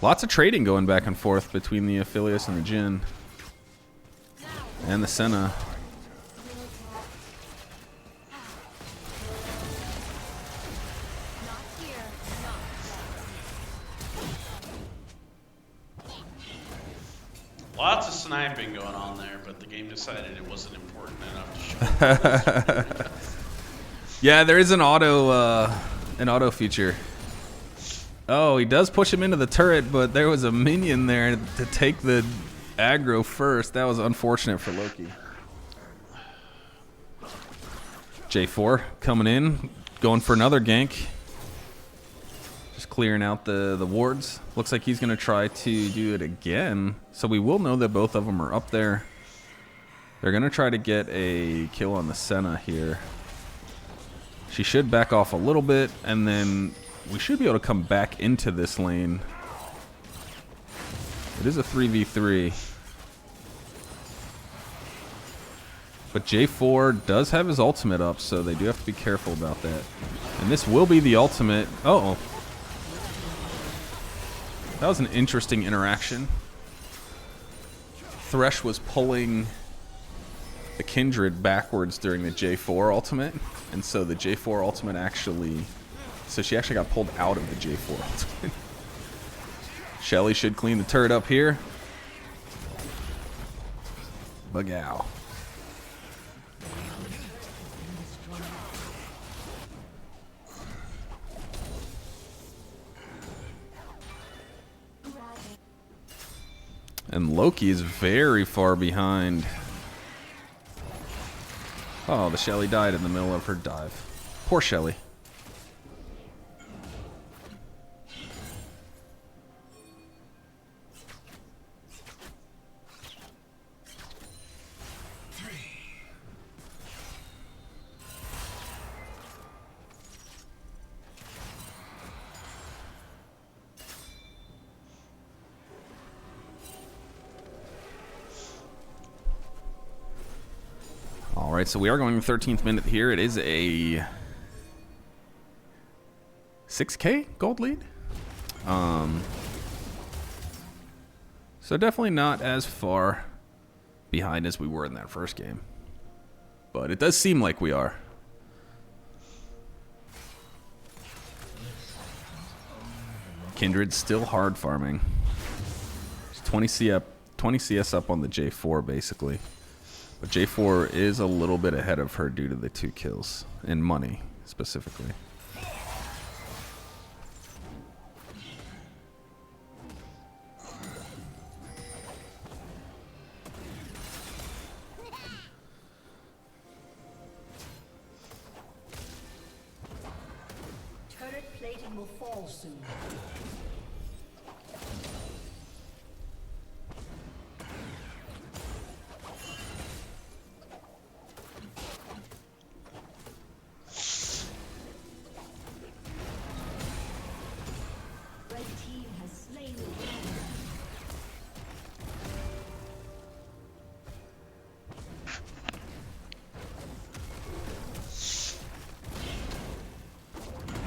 Lots of trading going back and forth between the Aphelios and the Jhin. And the Senna. Lots of sniping going on there, but the game decided it wasn't important enough to show. Yeah, there is an auto feature. Oh, he does push him into the turret, but there was a minion there to take the aggro first. That was unfortunate for Loki. J4 coming in, going for another gank. Just clearing out the wards. Looks like he's going to try to do it again. So we will know that both of them are up there. They're going to try to get a kill on the Senna here. She should back off a little bit, and then we should be able to come back into this lane. It is a 3v3. But J4 does have his ultimate up, so they do have to be careful about that. And this will be the ultimate. Uh-oh. That was an interesting interaction. Thresh was pulling the Kindred backwards during the J4 ultimate, and so the J4 ultimate actually... So she actually got pulled out of the J4 ultimate. Shelly should clean the turret up here. Bug-ow. And Loki is very far behind. Oh, the Shelly died in the middle of her dive. Poor Shelly. Alright, so we are going to the 13th minute here. It is a 6K gold lead. So definitely not as far behind as we were in that first game. But it does seem like we are. Kindred's still hard farming. It's 20 CS up on the J4 basically. But J4 is a little bit ahead of her due to the 2 kills. In money, specifically. Turret plating will fall soon.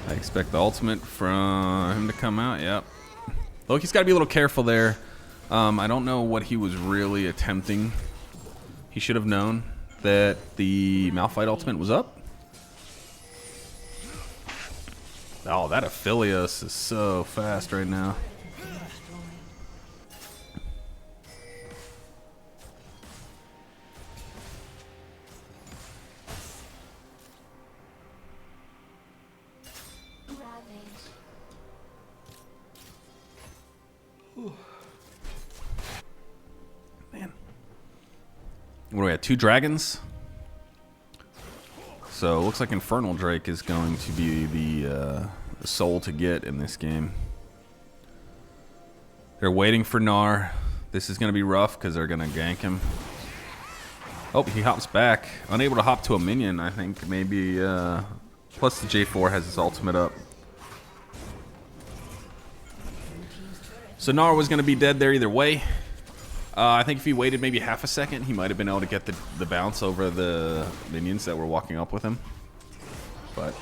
I expect the ultimate from him to come out. Yep. Loki's got to be a little careful there. I don't know what he was really attempting. He should have known that the Malphite ultimate was up. Oh, that Aphelios is so fast right now. Man. What do we have? 2 dragons? So it looks like Infernal Drake is going to be the soul to get in this game. They're waiting for Gnar. This is going to be rough because they're going to gank him. Oh, he hops back. Unable to hop to a minion, I think. Maybe, plus the J4 has his ultimate up. So Gnar was going to be dead there either way. I think if he waited maybe half a second, he might have been able to get the bounce over the minions that were walking up with him. But...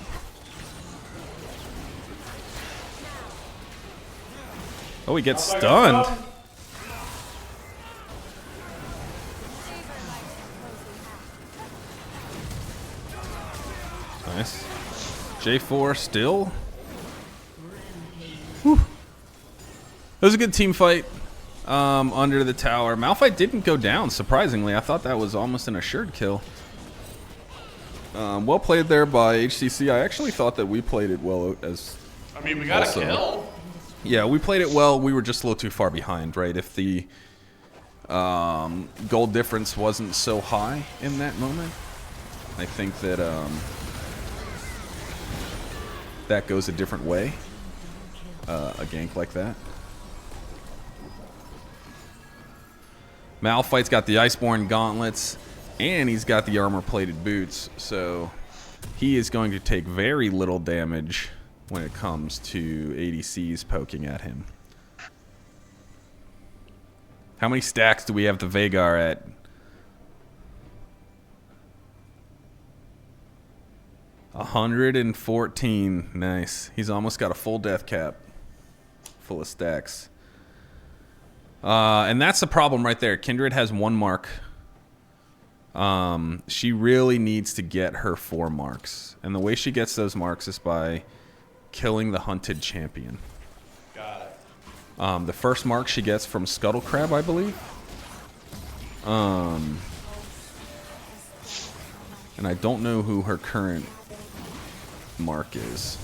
oh, he gets stunned. Nice. J4 still. Whew. It was a good team fight. Under the tower. Malphite didn't go down, surprisingly. I thought that was almost an assured kill. Well played there by HCC. I actually thought that we played it well as... I mean, we got a kill. Yeah, we played it well. We were just a little too far behind, right? If the gold difference wasn't so high in that moment, I think that that goes a different way. a gank like that. Malphite's got the Iceborne gauntlets, and he's got the armor-plated boots, so he is going to take very little damage when it comes to ADCs poking at him. How many stacks do we have the Vhagar at? $114. Nice. He's almost got a full death cap full of stacks. And that's the problem right there. Kindred has 1 mark. She really needs to get her 4 marks. And the way she gets those marks is by killing the hunted champion. Got it. The first mark she gets from Scuttle Crab, I believe. And I don't know who her current mark is.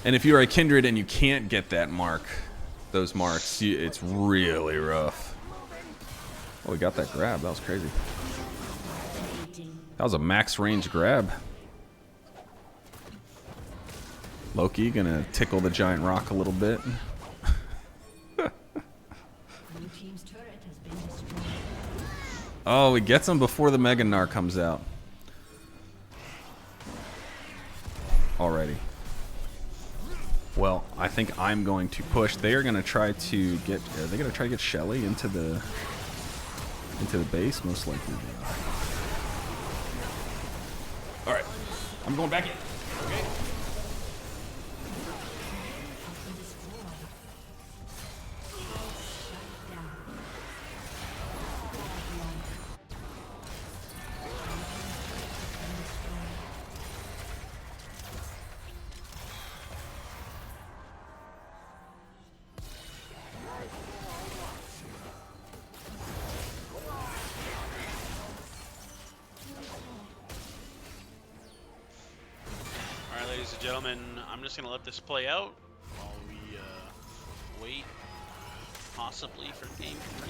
And if you're a Kindred and you can't get that mark, those marks, it's really rough. Oh, we got that grab. That was crazy. That was a max range grab. Loki gonna tickle the giant rock a little bit. Oh, he gets him before the Mega Gnar comes out. Alrighty. Well, I think I'm going to push. They are going to try to get. Are they going to try to get Shelly into the base? Most likely. All right, I'm going back in. Okay. Ladies and gentlemen, I'm just going to let this play out while we wait, possibly, for game 3.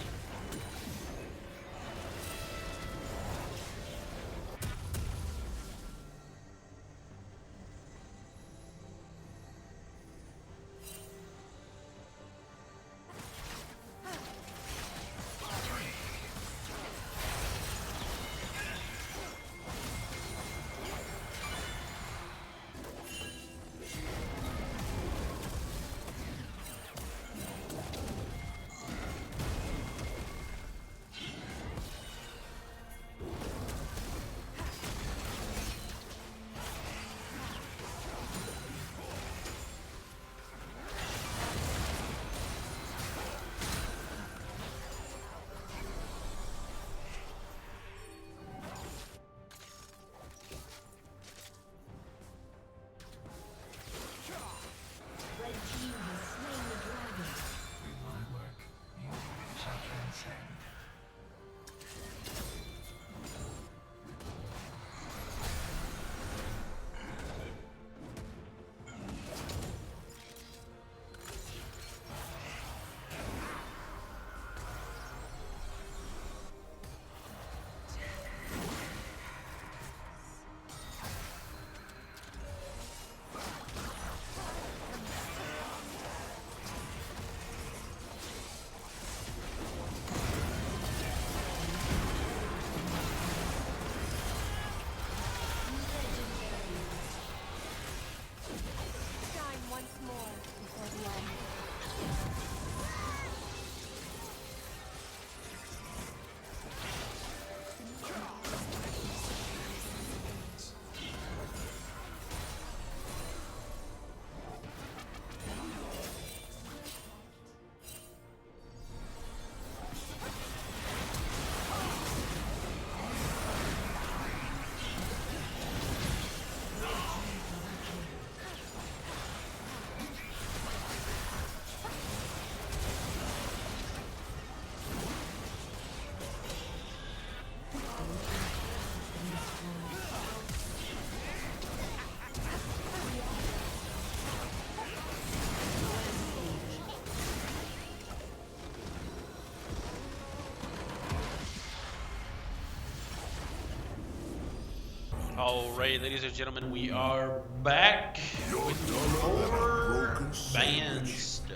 Alright, ladies and gentlemen, we are back with more band stuff.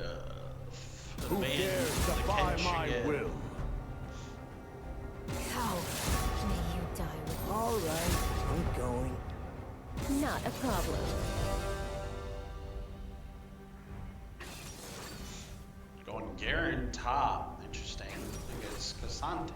The Who band, dares the defy Kench my again. will? Cow, may you die with All right, I'm going. not a problem. Going Garen top. Interesting. Against Cassante.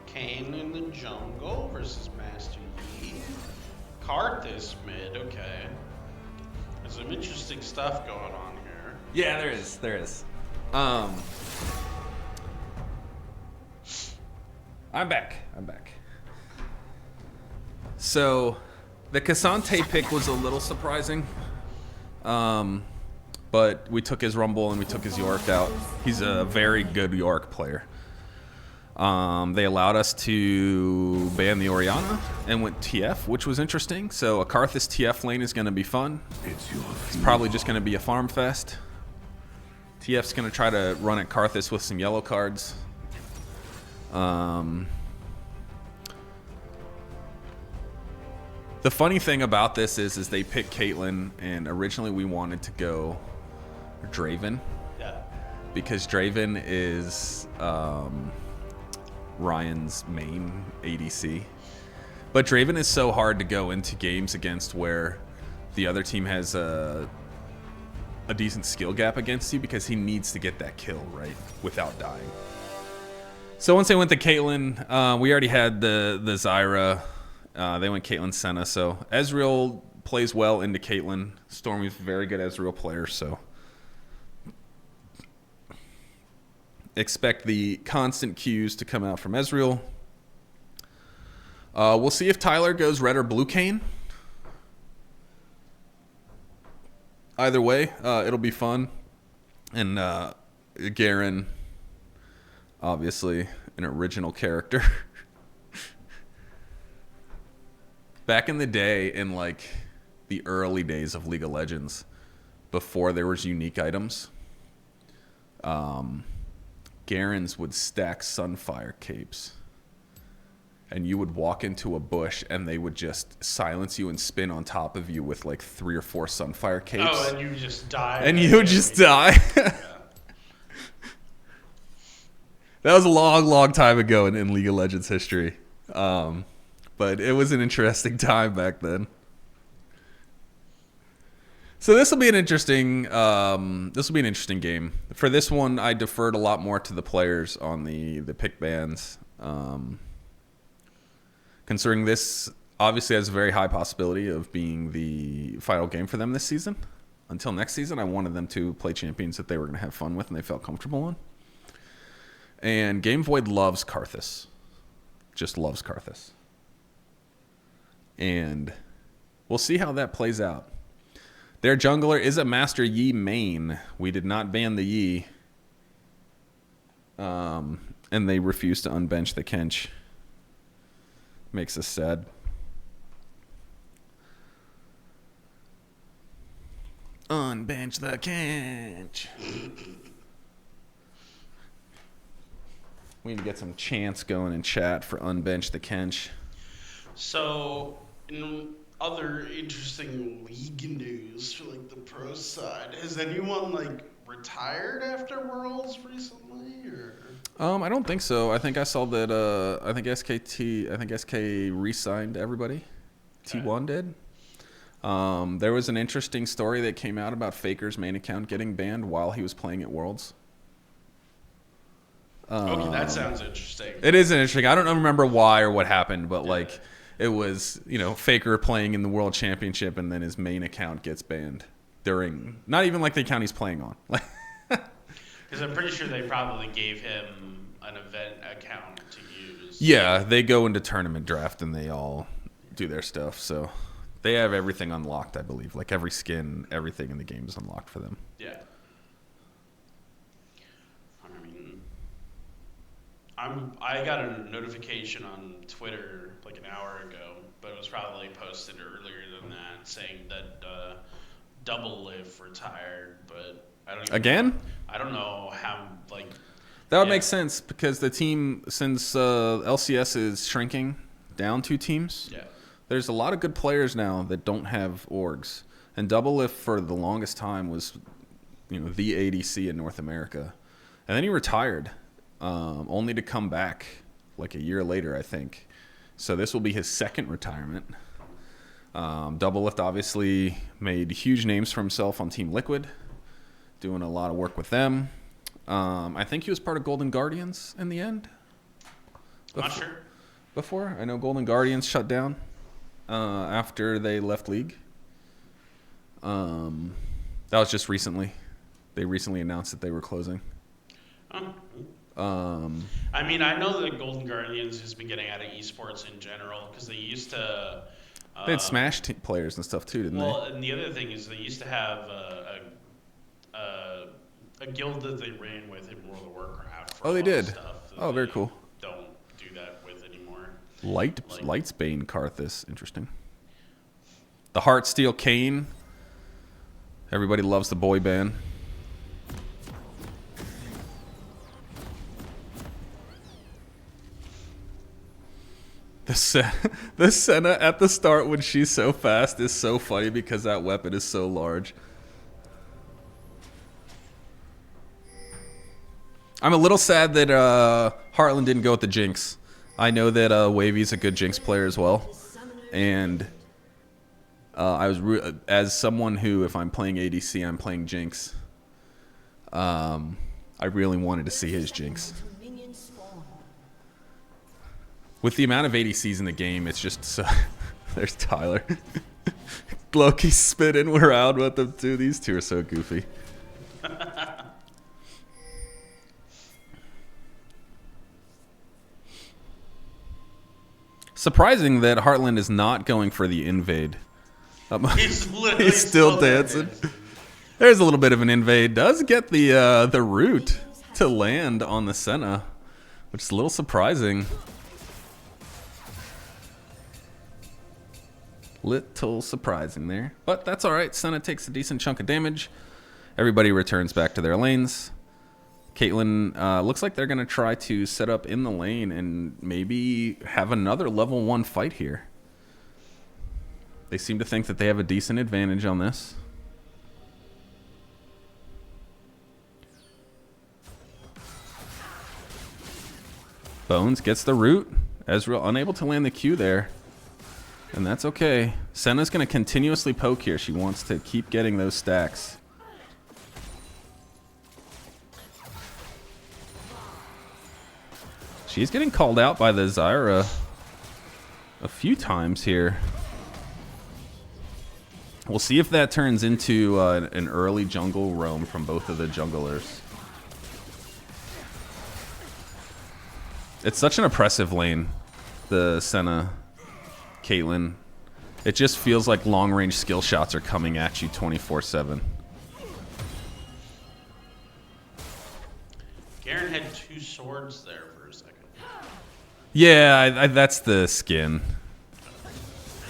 Kane in the jungle versus Master Yi. Karthus mid, okay. There's some interesting stuff going on here. Yeah, there is. There is. I'm back. So, the Cassante pick was a little surprising. But we took his Rumble and we took his York out. He's a very good York player. They allowed us to ban the Orianna and went TF, which was interesting. So a Karthus TF lane is going to be fun. It's probably just going to be a farm fest. TF's going to try to run at Karthus with some yellow cards. The funny thing about this is they picked Caitlyn, and originally we wanted to go Draven. Yeah. Because Draven is Ryan's main ADC. But Draven is so hard to go into games against where the other team has a decent skill gap against you because he needs to get that kill, right, without dying. So once they went to Caitlyn, we already had the Zyra. They went Caitlyn Senna. So Ezreal plays well into Caitlyn. Stormy's a very good Ezreal player, so expect the constant Qs to come out from Ezreal. We'll see if Tyler goes red or blue Kayn. Either way, it'll be fun. And Garen, obviously, an original character. Back in the day, in like the early days of League of Legends, before there was unique items, Garen's would stack Sunfire capes. And you would walk into a bush and they would just silence you and spin on top of you with like 3 or 4 Sunfire capes. Oh, and you just die. And you would just die. That was a long, long time ago in League of Legends history. But it was an interesting time back then. So this will be an interesting game. For this one, I deferred a lot more to the players on the pick bans. Considering this obviously has a very high possibility of being the final game for them this season. Until next season, I wanted them to play champions that they were going to have fun with and they felt comfortable in. And Game Void loves Karthus. Just loves Karthus. And we'll see how that plays out. Their jungler is a Master Yi main. We did not ban the Yi. And they refused to unbench the Kench. Makes us sad. Unbench the Kench. We need to get some chants going in chat for unbench the Kench. So, in other interesting league news for like the pro side, has anyone like retired after Worlds recently, or? I don't think so. I think I saw that. I think SK re-signed everybody. Okay. T1 did. There was an interesting story that came out about Faker's main account getting banned while he was playing at Worlds. Okay, that sounds interesting. It is interesting. I don't remember why or what happened, but like it was, Faker playing in the World Championship and then his main account gets banned during not even like the account he's playing on. Because I'm pretty sure they probably gave him an event account to use. Yeah, they go into tournament draft and they all do their stuff. So they have everything unlocked, I believe. Like every skin, everything in the game is unlocked for them. Yeah. I mean, I got a notification on Twitter like an hour ago, but it was probably posted earlier than that, saying that Double Lift retired. But I don't even Again? I don't know how like. That would Yeah. make sense because the team, since LCS is shrinking down 2 teams, Yeah. there's a lot of good players now that don't have orgs. And Double Lift for the longest time was, the ADC in North America. And then he retired, only to come back like a year later, I think. So this will be his second retirement. Double Lift obviously made huge names for himself on Team Liquid, doing a lot of work with them. I think he was part of Golden Guardians in the end. I'm not sure. Before, I know Golden Guardians shut down after they left League. That was just recently. They recently announced that they were closing. I mean, I know that Golden Guardians has been getting out of esports in general because they used to. They had Smash players and stuff too, didn't Well, and the other thing is they used to have a guild that they ran with in World of Warcraft. For Oh, they a lot of did? Stuff that Oh, very they cool. Don't do that with anymore. they? Lightsbane Karthus, interesting. The Heartsteel Kane. Everybody loves the boy band. The Senna at the start when she's so fast is so funny because that weapon is so large. I'm a little sad that Heartland didn't go with the Jinx. I know that Wavy's a good Jinx player as well. And I was as someone who, if I'm playing ADC, I'm playing Jinx. I really wanted to see his Jinx. With the amount of ADCs in the game, it's just so... There's Tyler. Loki's spitting. We're out with them too. These two are so goofy. Surprising that Heartland is not going for the invade. He's still dancing. There's a little bit of an invade. Does get the root to land on the Senna, which is a little surprising. Little surprising there. But that's alright. Senna takes a decent chunk of damage. Everybody returns back to their lanes. Caitlyn, looks like they're going to try to set up in the lane and maybe have another level 1 fight here. They seem to think that they have a decent advantage on this. Bones gets the root. Ezreal unable to land the Q there. And that's okay. Senna's going to continuously poke here. She wants to keep getting those stacks. She's getting called out by the Zyra a few times here. We'll see if that turns into an early jungle roam from both of the junglers. It's such an oppressive lane, the Senna Caitlyn. It just feels like long-range skill shots are coming at you 24/7. Garen had 2 swords there for a second. Yeah, that's the skin.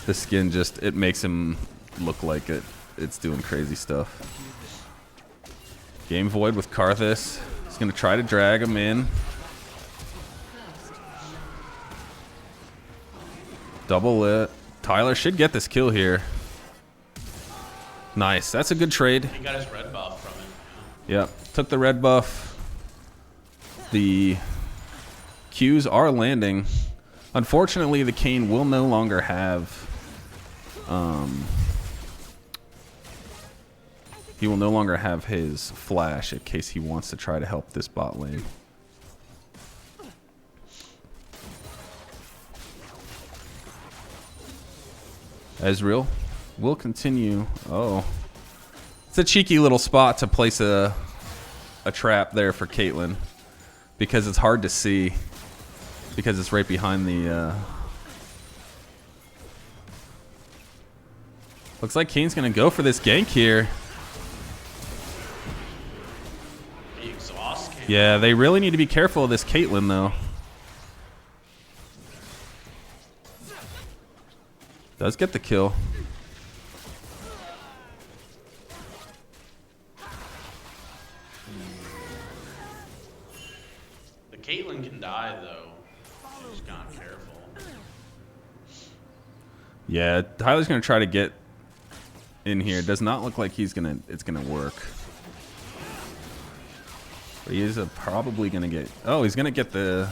The skin just, it makes him look like it's doing crazy stuff. Game void with Karthus. He's going to try to drag him in. Double lit. Tyler should get this kill here. Nice. That's a good trade. He got his red buff from it. Yep. Took the red buff. The Qs are landing. Unfortunately, the Kayn will no longer have... he will no longer have his flash in case he wants to try to help this bot lane. Ezreal will continue. Oh. It's a cheeky little spot to place a trap there for Caitlyn. Because it's hard to see. Because it's right behind the... Looks like Kane's going to go for this gank here. He exhausts Kayn. Yeah, they really need to be careful of this Caitlyn, though. Does get the kill. The Caitlyn can die though. She's not careful. Yeah, Tyler's gonna try to get in here. It does not look like it's gonna work. But he is probably gonna get. Oh, he's gonna get the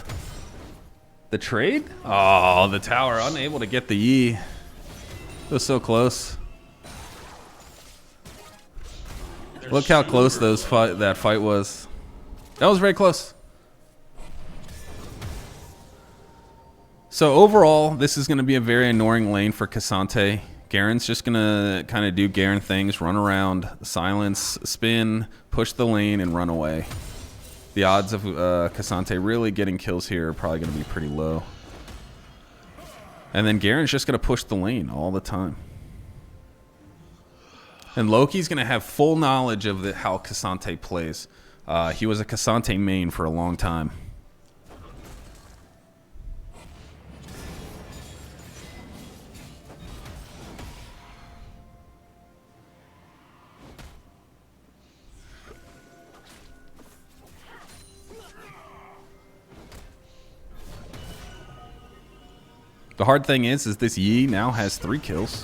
trade. Oh, the tower unable to get the E. It was so close. Look how close that fight was. That was very close. So overall, this is going to be a very annoying lane for Cassante. Garen's just going to kind of do Garen things, run around, silence, spin, push the lane, and run away. The odds of Cassante really getting kills here are probably going to be pretty low. And then Garen's just going to push the lane all the time. And Loki's going to have full knowledge of how Cassante plays. He was a Cassante main for a long time. The hard thing is this Yi now has 3 kills.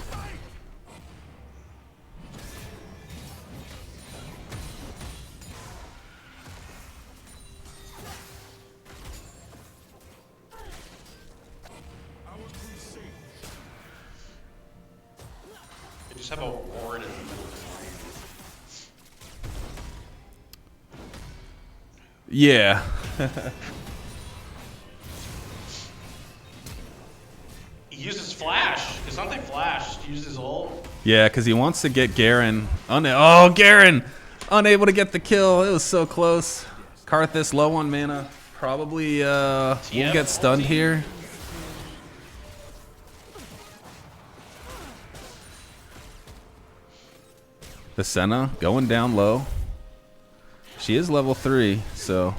They just have a ward in the middle of the lane. Yeah. He uses flash. Cassante flashed. He used his ult. Yeah, because he wants to get Garen. Oh, Garen! Unable to get the kill. It was so close. Karthus low on mana. Probably will get stunned here. The Senna going down low. She is level 3, so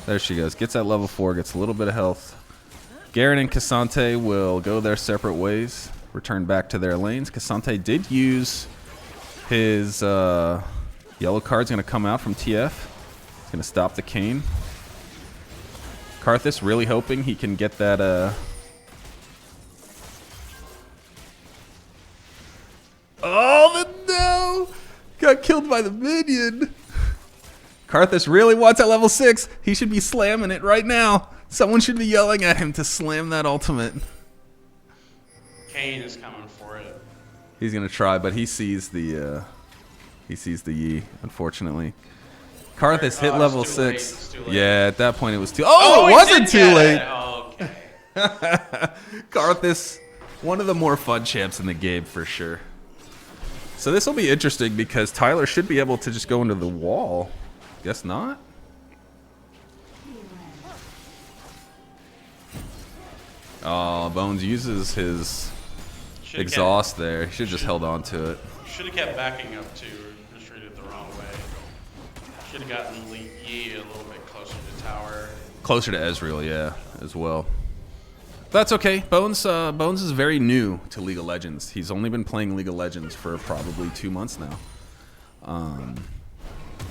there she goes. Gets at level 4, gets a little bit of health. Garen and Cassante will go their separate ways, return back to their lanes. Cassante did use his yellow card's going to come out from TF. He's going to stop the Kayn. Karthus really hoping he can get that. Oh, no! Got killed by the minion. Karthus really wants at level 6. He should be slamming it right now. Someone should be yelling at him to slam that ultimate. Kayn is coming for it. He's gonna try, but he sees the Yi, unfortunately. Karthus hit level 6. Yeah, at that point it was too. Oh, it wasn't too late. Oh, okay. Karthus, one of the more fun champs in the game for sure. So this will be interesting because Tyler should be able to just go into the wall. Guess not. Oh, Bones uses his exhaust there. He should have just held on to it. Should have kept backing up too. Just treated it the wrong way. Should have gotten Yi a little bit closer to tower. Closer to Ezreal, yeah, as well. That's okay. Bones is very new to League of Legends. He's only been playing League of Legends for probably 2 months now.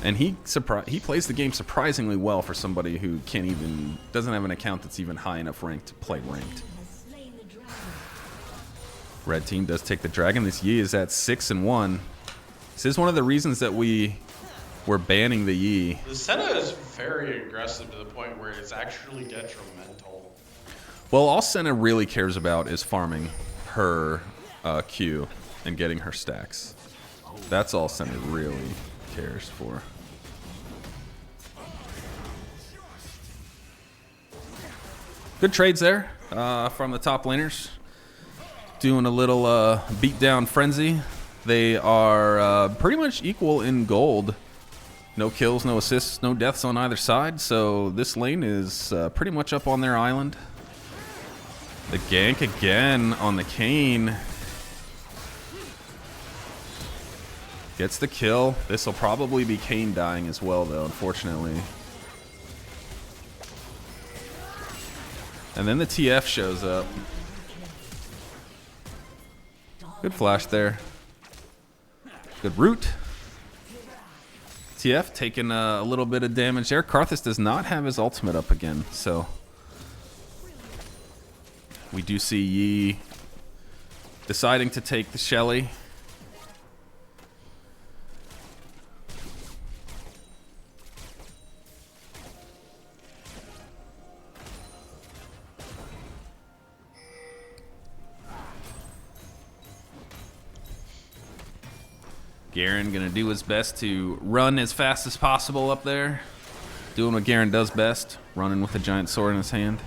And he plays the game surprisingly well for somebody who doesn't have an account that's even high enough ranked to play ranked. Red team does take the dragon. This Yi is at 6-1. This is one of the reasons that we're banning the Yi. The Senna is very aggressive to the point where it's actually detrimental. Well, all Senna really cares about is farming her Q and getting her stacks. That's all Senna really cares for. Good trades there from the top laners. Doing a little beatdown frenzy. They are pretty much equal in gold. No kills, no assists, no deaths on either side. So this lane is pretty much up on their island. The gank again on the Kayn. Gets the kill. This will probably be Kayn dying as well, though, unfortunately. And then the TF shows up. Good flash there. Good root. TF taking a little bit of damage there. Karthus does not have his ultimate up again, so we do see Yi deciding to take the Shelly. Garen gonna do his best to run as fast as possible up there. Doing what Garen does best, running with a giant sword in his hand.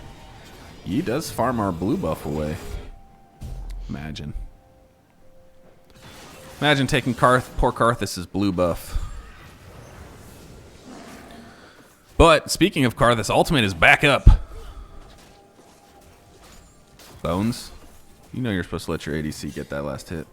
Yi does farm our blue buff away. Imagine. Imagine taking poor Karthus' blue buff. But speaking of Karthus, ultimate is back up. Bones, you know you're supposed to let your ADC get that last hit.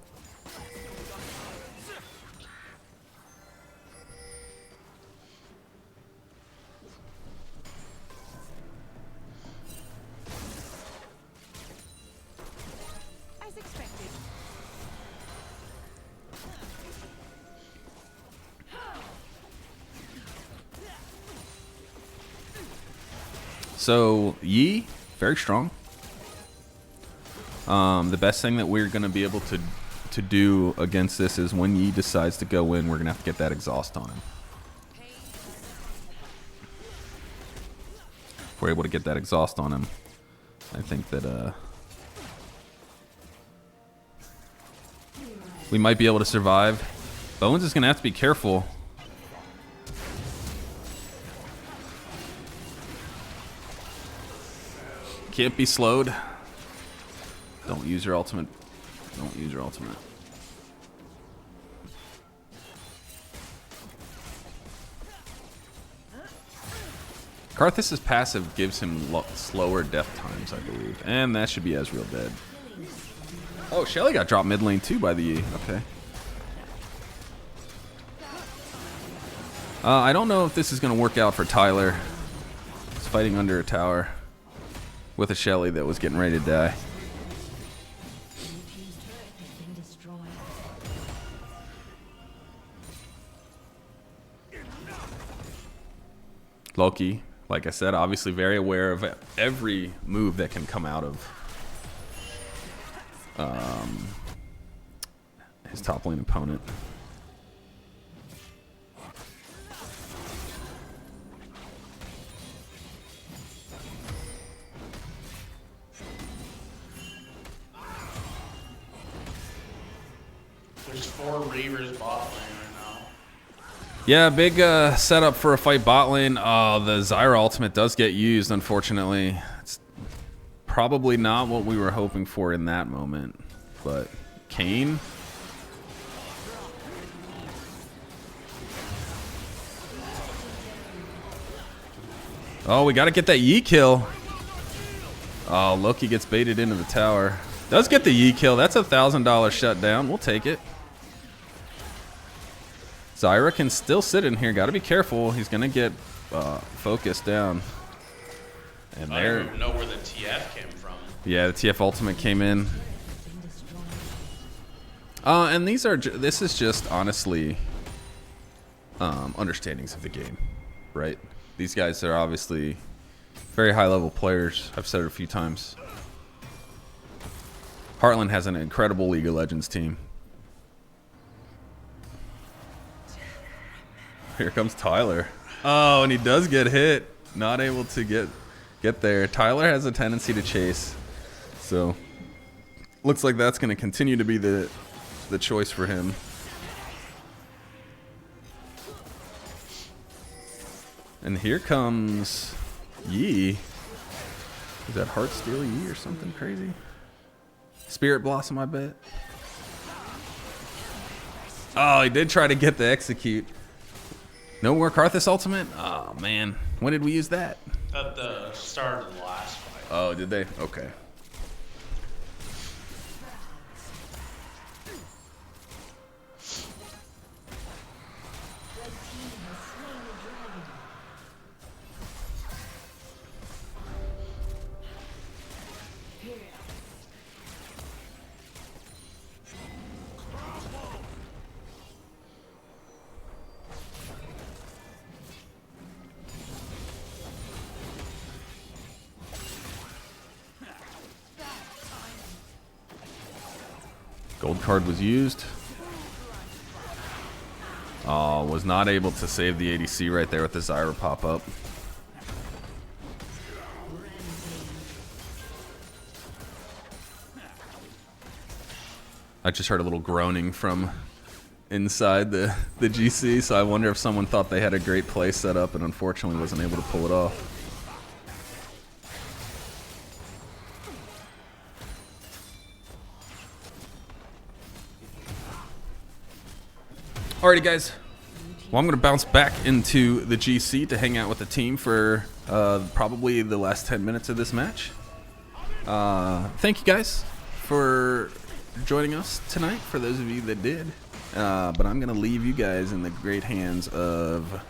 So Yi, very strong. The best thing that we're going to be able to do against this is when Yi decides to go in, we're going to have to get that exhaust on him. If we're able to get that exhaust on him, I think that we might be able to survive. Bones is going to have to be careful. Can't be slowed. Don't use your ultimate. Don't use your ultimate. Karthus' passive gives him slower death times, I believe. And that should be Ezreal dead. Oh, Shelly got dropped mid lane too by the E. Okay. I don't know if this is going to work out for Tyler. He's fighting under a tower with a Shelly that was getting ready to die. Loki, like I said, obviously very aware of every move that can come out of his top lane opponent. There's 4 Reivers bot lane right now. Yeah, big setup for a fight bot lane. Oh, the Zyra ultimate does get used, unfortunately. It's probably not what we were hoping for in that moment. But Kayn? Oh, we got to get that Yi kill. Oh, Loki gets baited into the tower. Does get the Yi kill. That's a $1,000 shutdown. We'll take it. Zyra can still sit in here. Got to be careful. He's going to get focused down. And I don't even know where the TF came from. Yeah, the TF ultimate came in. And this is just honestly understandings of the game, right? These guys are obviously very high level players. I've said it a few times. Heartland has an incredible League of Legends team. Here comes Tyler. Oh, and he does get hit. Not able to get there. Tyler has a tendency to chase. So looks like that's going to continue to be the choice for him. And here comes Yi. Is that Heartsteel Yi or something crazy? Spirit Blossom, I bet. Oh, he did try to get the execute. No more Karthus ultimate? Oh, man. When did we use that? At the start of the last fight. Oh, did they? Okay. Gold card was used. Was not able to save the ADC right there with the Zyra pop-up. I just heard a little groaning from inside the GC, so I wonder if someone thought they had a great play set up and unfortunately wasn't able to pull it off. Alrighty, guys. Well, I'm going to bounce back into the GC to hang out with the team for probably the last 10 minutes of this match. Thank you guys for joining us tonight, for those of you that did. But I'm going to leave you guys in the great hands of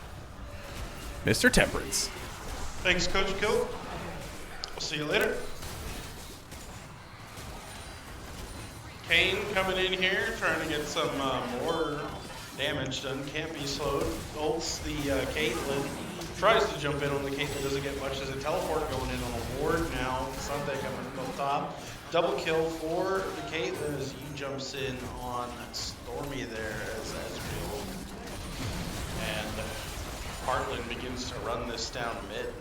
Mr. Temperance. Thanks, Coach Kilk. We'll see you later. Kane coming in here, trying to get some more damage done. Can't be slowed. Ults the Caitlyn. Tries to jump in on the Caitlyn, doesn't get much. There's a teleport going in on the ward now. Sunday coming from the top. Double kill for the Caitlyn as he jumps in on Stormy there as Ezreal. And Heartland begins to run this down mid.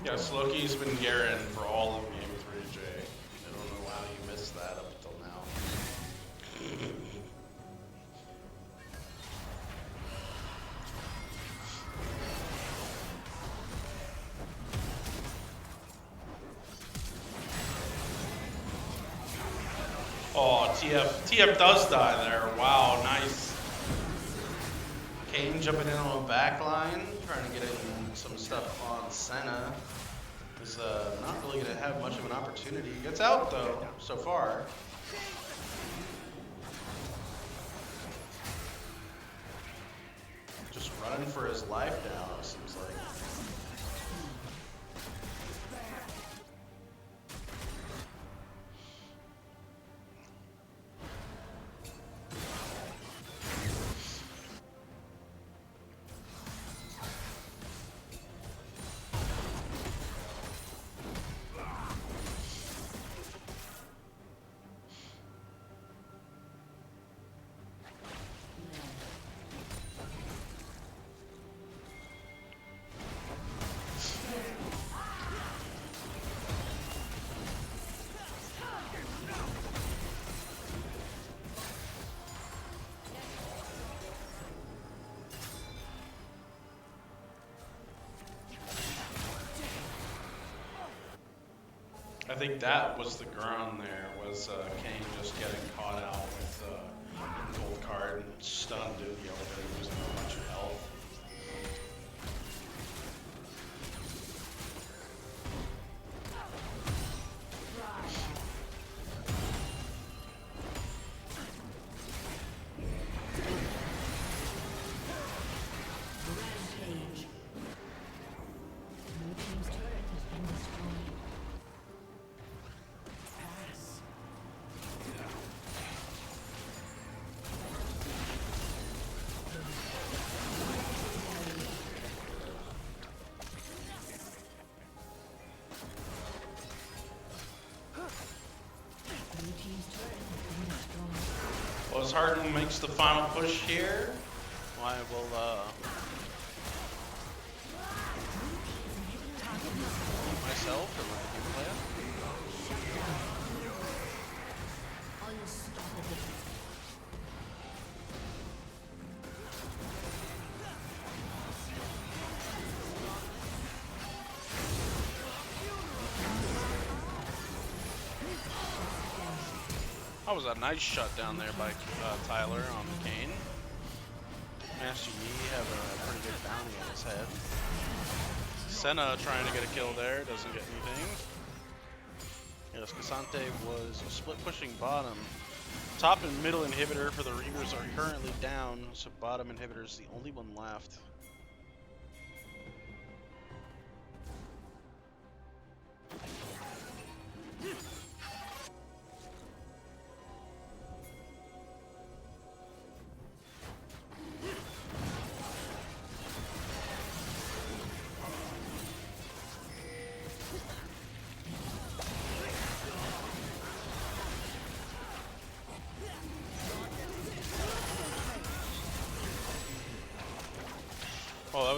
Yes, Loki's been Garen for all of Game 3, Jay. I don't know how you missed that up until now. Oh, TF does die there. Wow, nice. Kane jumping in on the back line, trying to get in some stuff on Senna. Is not really going to have much of an opportunity. He gets out though, so far. Just running for his life now, it seems like. I think that was the ground there, was Kane just getting caught out with gold card and stunned to the elevator, losing a bunch of health. Well, as Harden makes the final push here, I will myself and let the game play out. That was a nice shot down there by Tyler on Kane. Master Yi have a pretty good bounty on his head. Senna trying to get a kill there, doesn't get anything. Yes, Cassante was split pushing bottom. Top and middle inhibitor for the Reavers are currently down, so bottom inhibitor is the only one left.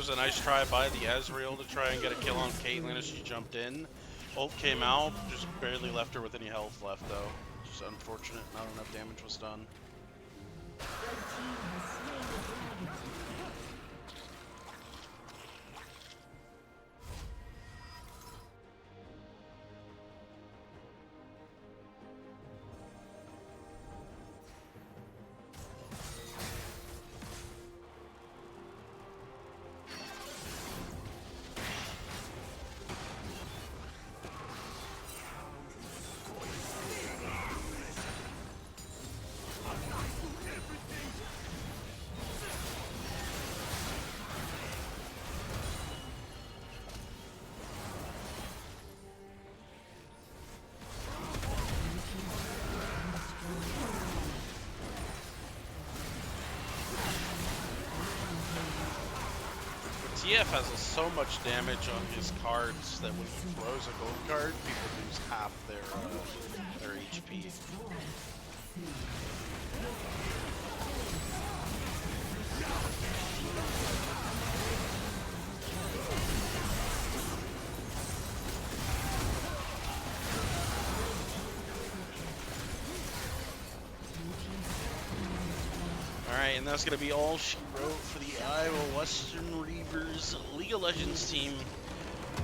was a nice try by the Ezreal to try and get a kill on Caitlyn as she jumped in. Ult came out, just barely left her with any health left though. Just unfortunate, not enough damage was done. TF has so much damage on his cards that when he throws a gold card, people lose half their HP. Alright, and that's going to be all she wrote for the Iowa Western Reavers League of Legends team,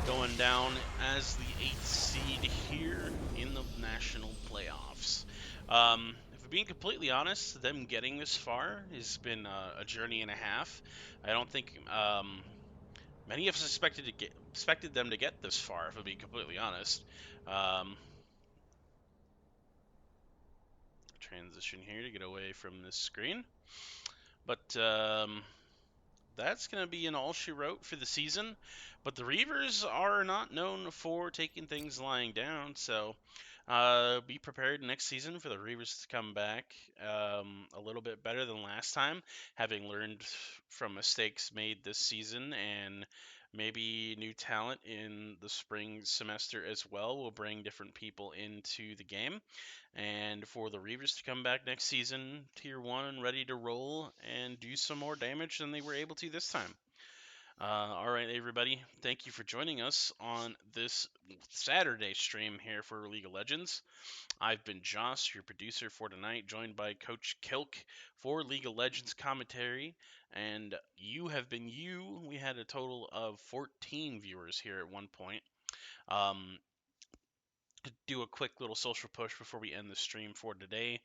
going down as the 8th seed here in the national playoffs. If we're being completely honest, them getting this far has been a journey and a half. I don't think many of us expected them to get this far, if we're being completely honest. Transition here to get away from this screen. But that's going to be an all she wrote for the season. But the Reavers are not known for taking things lying down, so be prepared next season for the Reavers to come back a little bit better than last time, having learned from mistakes made this season, and maybe new talent in the spring semester as well will bring different people into the game. And for the Reavers to come back next season, Tier 1, ready to roll and do some more damage than they were able to this time. All right, everybody. Thank you for joining us on this Saturday stream here for League of Legends. I've been Joss, your producer for tonight, joined by Coach Kilk for League of Legends commentary. And you have been you. We had a total of 14 viewers here at one point. To do a quick little social push before we end the stream for today.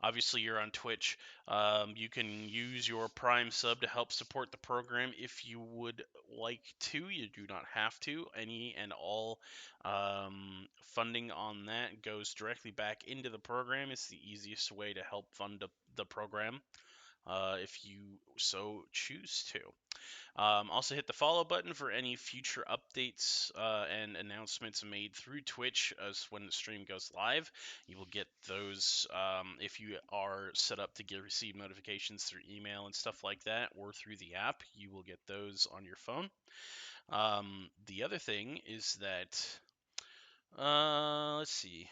Obviously, you're on Twitch. You can use your Prime sub to help support the program if you would like to. You do not have to. Any and all funding on that goes directly back into the program. It's the easiest way to help fund the program if you so choose to. Also hit the follow button for any future updates and announcements made through Twitch as when the stream goes live. You will get those if you are set up to receive notifications through email and stuff like that, or through the app. You will get those on your phone. The other thing is that let's see.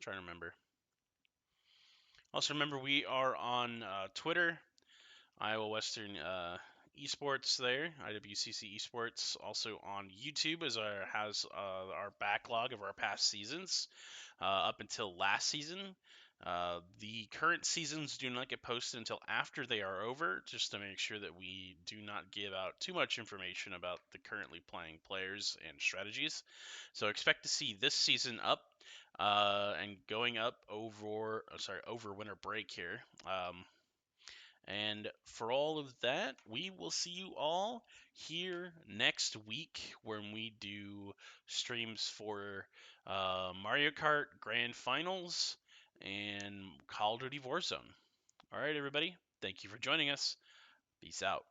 Trying to remember. Also remember we are on Twitter, Iowa Western Esports there, IWCC Esports. Also on YouTube has our backlog of our past seasons up until last season. The current seasons do not get posted until after they are over, just to make sure that we do not give out too much information about the currently playing players and strategies. So expect to see this season up and going up over winter break here. And for all of that, we will see you all here next week when we do streams for Mario Kart Grand Finals and Call of Duty Warzone. All right, everybody. Thank you for joining us. Peace out.